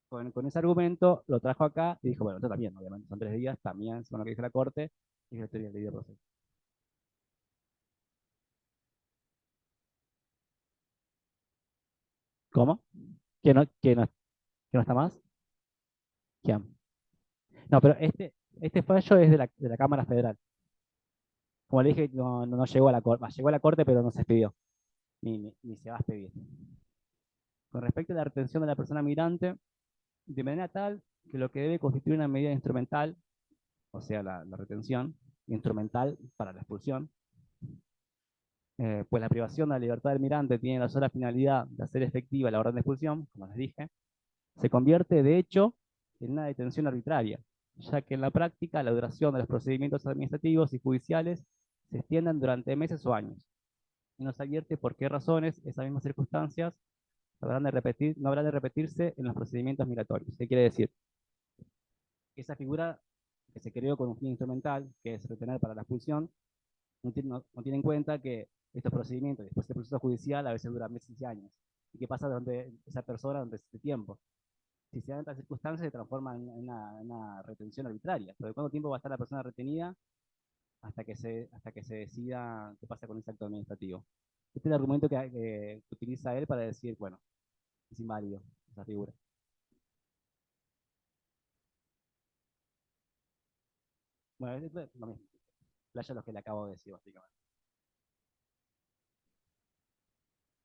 Con ese argumento lo trajo acá y dijo, bueno, esto también, obviamente son 3 días, también según lo que dice la Corte, es obligatorio el debido proceso. ¿Cómo? ¿Que no está más? ¿Quién? No, pero este fallo es de la Cámara Federal. Como le dije, no llegó a la Corte, llegó a la Corte, pero no se expidió, ni se va a expedir. Con respecto a la retención de la persona migrante, de manera tal que lo que debe constituir una medida instrumental, o sea, la retención, instrumental para la expulsión, pues la privación de la libertad del migrante tiene la sola finalidad de hacer efectiva la orden de expulsión, como les dije, se convierte de hecho en una detención arbitraria, ya que en la práctica la duración de los procedimientos administrativos y judiciales se extienden durante meses o años, y nos advierte por qué razones esas mismas circunstancias no habrán de repetirse en los procedimientos migratorios. ¿Qué quiere decir? Esa figura que se creó con un fin instrumental, que es retener para la expulsión, no tiene en cuenta que estos procedimientos, después del proceso judicial, a veces duran meses y años. ¿Y qué pasa durante esa persona durante ese tiempo? Si se dan estas circunstancias, se transforma en una retención arbitraria. ¿Pero cuánto tiempo va a estar la persona retenida hasta que se decida qué pasa con ese acto administrativo? Este es el argumento que utiliza él para decir, bueno, es inválido esa figura. Bueno, es lo mismo. Playa lo que le acabo de decir, básicamente.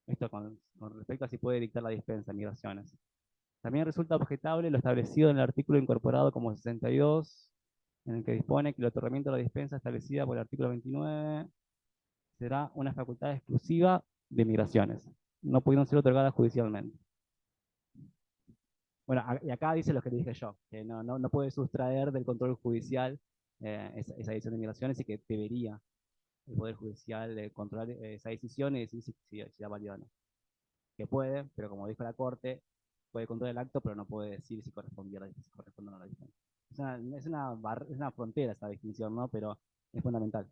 Esto con respecto a si puede dictar la dispensa de migraciones. También resulta objetable lo establecido en el artículo incorporado como 62, en el que dispone que el otorgamiento de la dispensa establecida por el artículo 29 será una facultad exclusiva de migraciones. no pudieron ser otorgadas judicialmente. Bueno, y acá dice lo que dije yo, que no puede sustraer del control judicial esa decisión de migraciones y que debería el Poder Judicial controlar esa decisión y decir si la valida o no. Que puede, pero como dijo la Corte, puede controlar el acto, pero no puede decir si corresponde o no a la decisión. Es una frontera esa distinción, ¿no? Pero es fundamental.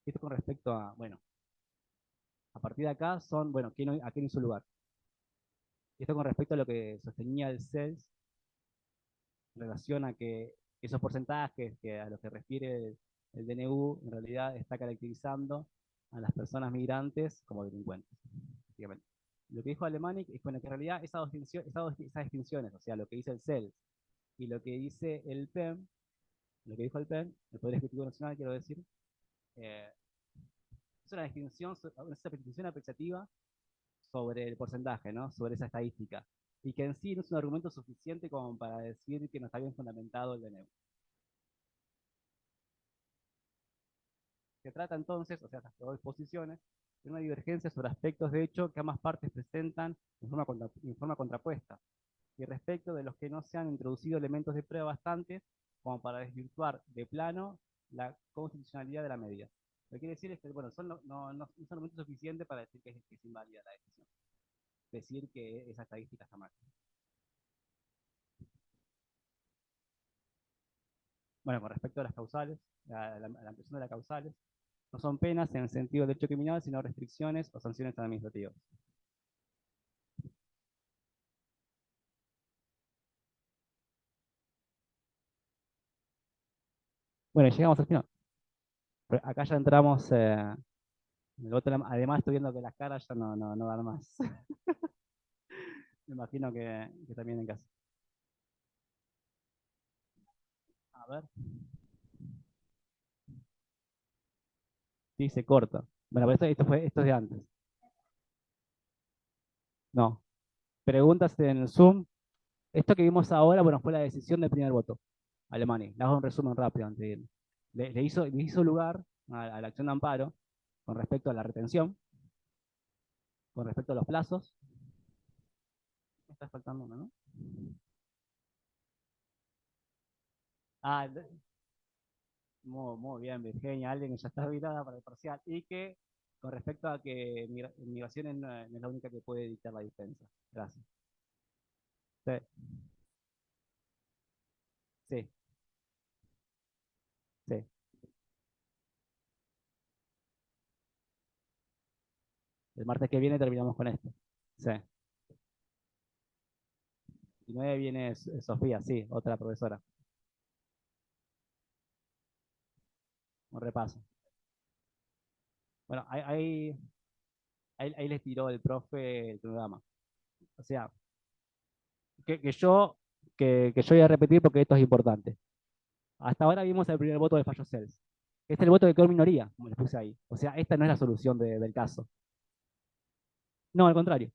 Esto con respecto a, bueno, a partir de acá son, bueno, ¿a quién hizo lugar? Esto con respecto a lo que sostenía el CELS en relación a que esos porcentajes que a los que refiere el DNU en realidad está caracterizando a las personas migrantes como delincuentes, efectivamente. Lo que dijo Alemanic es bueno, que en realidad esas distinciones, o sea, lo que dice el CELS y lo que dice el PEM, lo que dijo el PEM, el Poder Ejecutivo Nacional, quiero decir, es una distinción apreciativa sobre el porcentaje, ¿no? Sobre esa estadística. Y que en sí no es un argumento suficiente como para decir que no está bien fundamentado el DNU. Se trata entonces, o sea, estas dos posiciones, de una divergencia sobre aspectos de hecho que ambas partes presentan en forma contrapuesta, y respecto de los que no se han introducido elementos de prueba bastantes como para desvirtuar de plano la constitucionalidad de la medida. Lo que quiere decir es que, bueno, no es un argumento suficiente para decir que es inválida la decisión. Decir que esa estadística está mal. Bueno, con respecto a las causales, a la ampliación de las causales, no son penas en el sentido del hecho criminal, sino restricciones o sanciones administrativas. Bueno, llegamos al final. Pero acá ya entramos, además estoy viendo que las caras ya no dan más. Me imagino que también en casa. A ver. Sí, se corta. Bueno, pero esto es de antes. No. Preguntas en el Zoom. Esto que vimos ahora, bueno, fue la decisión del primer voto. Alemania. Le hago un resumen rápido antes de irme. Le hizo lugar a la acción de amparo con respecto a la retención, con respecto a los plazos. Me está faltando uno, ¿no? Ah, muy bien, Virginia, alguien que ya está habilitada para el parcial. Y que con respecto a que migraciones no es la única que puede dictar la defensa. Gracias. Sí, sí, sí. El martes que viene terminamos con esto. Sí. Y 9 viene Sofía, sí, otra profesora. Un repaso. Bueno, ahí les tiró el profe el programa. O sea, que yo voy a repetir porque esto es importante. Hasta ahora vimos el primer voto de fallo CELS. Este es el voto que quedó en minoría, como les puse ahí. O sea, esta no es la solución del caso. No, al contrario.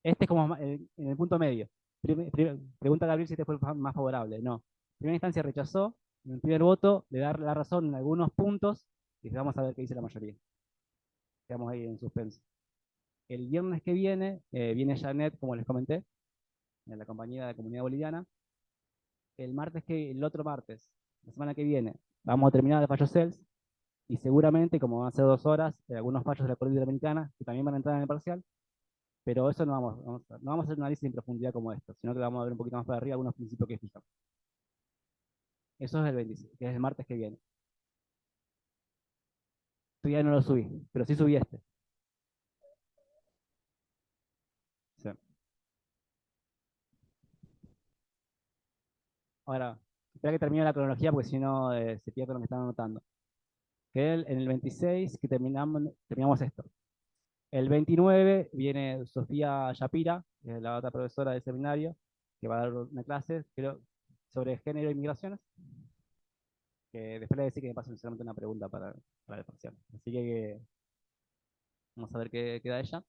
Este es como en el punto medio. Pregunta Gabriel si este fue más favorable. No. En primera instancia rechazó. En el primer voto le da la razón en algunos puntos y vamos a ver qué dice la mayoría. Quedamos ahí en suspenso. El viernes que viene Janet, como les comenté, en la compañía de la Comunidad Boliviana. El otro martes, la semana que viene, vamos a terminar el fallo CELS y seguramente, como van a ser 2 horas, algunos fallos de la Corte Interamericana que también van a entrar en el parcial, pero eso no vamos a hacer un análisis en profundidad como esto, sino que vamos a ver un poquito más para arriba algunos principios que fijan. Eso es el 26, que es el martes que viene. Todavía no lo subí, pero sí subí este. Sí. Ahora, espera que termine la cronología porque si no se pierde lo que están anotando. Que en el 26 que terminamos esto. El 29 viene Sofía Yapira, que es la otra profesora del seminario, que va a dar una clase, creo, sobre género y migraciones, que después le voy a decir que me pasen solamente una pregunta para el parcial. Así que vamos a ver qué queda ella.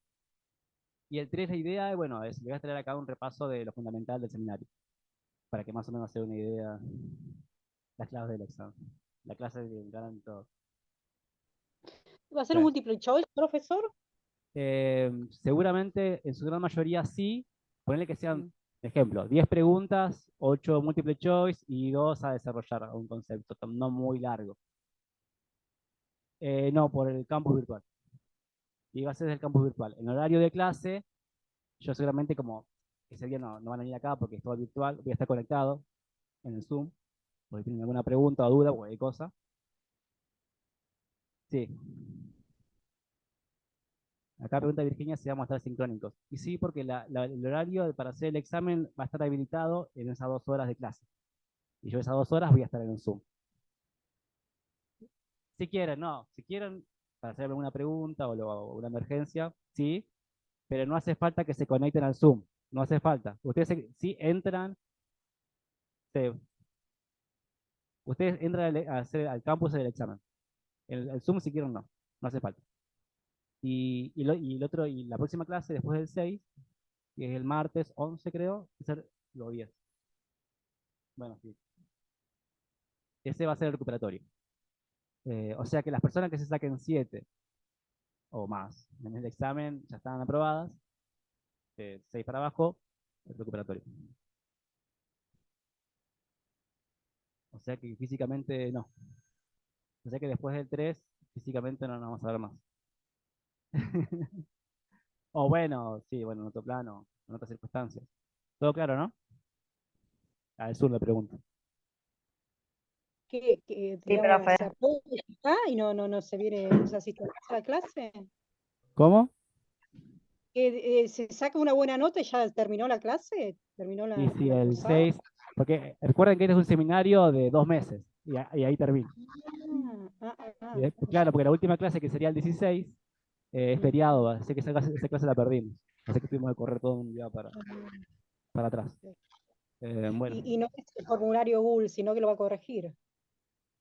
Y el 3, la idea, bueno, es, le voy a traer acá un repaso de lo fundamental del seminario, para que más o menos se dé una idea las claves del examen. La clase que ganan todo. ¿Va a ser Claro. multiple choice, profesor? Seguramente en su gran mayoría sí. Ponele que sean, ejemplo, 10 preguntas, 8 multiple choice y 2 a desarrollar un concepto, no muy largo. No, por el campus virtual. Y va a ser del campus virtual. En horario de clase, yo seguramente como ese día no van a venir acá porque es todo virtual, voy a estar conectado en el Zoom, porque tienen alguna pregunta o duda o cualquier cosa. Sí. Acá pregunta Virginia si vamos a estar sincrónicos. Y sí, porque el horario para hacer el examen va a estar habilitado en esas 2 horas de clase. Y yo esas 2 horas voy a estar en un Zoom. Si quieren, no. Si quieren, para hacer alguna pregunta o una emergencia, sí. Pero no hace falta que se conecten al Zoom. No hace falta. Ustedes sí entran. Ustedes entran al campus del examen. El Zoom, si quieren, no. No hace falta. Y la próxima clase, después del 6, que es el martes 11, creo, va a ser los 10. Bueno, sí. Ese va a ser el recuperatorio. O sea que las personas que se saquen 7 o más en el examen ya están aprobadas. 6 para abajo, el recuperatorio. O sea que físicamente no. O sea que después del 3, físicamente no nos vamos a ver más. O bueno, sí, bueno, en otro plano, en otras circunstancias. ¿Todo claro, no? Al sur le pregunto. Que Sí, digamos, profe. se aprueba y ya está, y no se viene, o sea, si se pasa la clase, ¿Cómo? que se saca una buena nota y ya terminó la clase, terminó Y si la el cursada. 6, porque recuerden que este es un seminario de 2 meses, y ahí termina. Claro, porque la última clase, que sería el 16, es feriado, así que esa clase la perdimos. Así que tuvimos que correr todo un día para atrás. Bueno, Y no es el formulario Google, sino que lo va a corregir.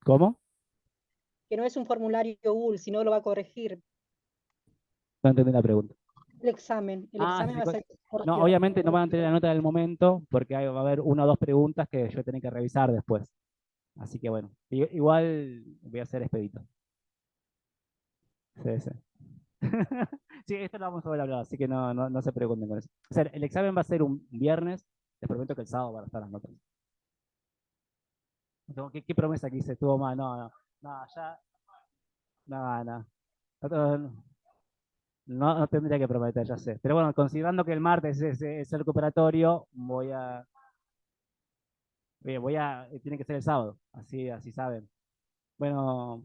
¿cómo? Que no es un formulario Google, sino que lo va a corregir. No entendí la pregunta. El examen Sí, va a ser no, obviamente no van a tener la nota del momento, porque va a haber 1 o 2 preguntas que yo voy a tener que revisar después. Así que bueno, igual voy a hacer expedito. Sí, sí. Sí, esto lo vamos a hablar, así que no se preocupen con eso. O sea, el examen va a ser un viernes, les prometo que el sábado van a estar las notas. ¿Qué promesa que hice? Estuvo mal, no, ya, no. No tendría que prometer, ya sé. Pero bueno, considerando que el martes es el recuperatorio, tiene que ser el sábado, así saben. Bueno,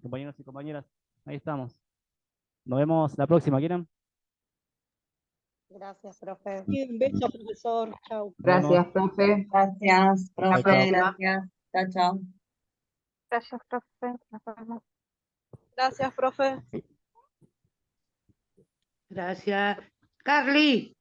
compañeros y compañeras, ahí estamos. Nos vemos la próxima, ¿quieren? Gracias, profe. Un beso, profesor. Chau. Gracias, profe. Gracias, Chau, chau. profe, gracias. Chao, chao. Gracias, profe. Nos vemos. Gracias, profe. Gracias. Carly.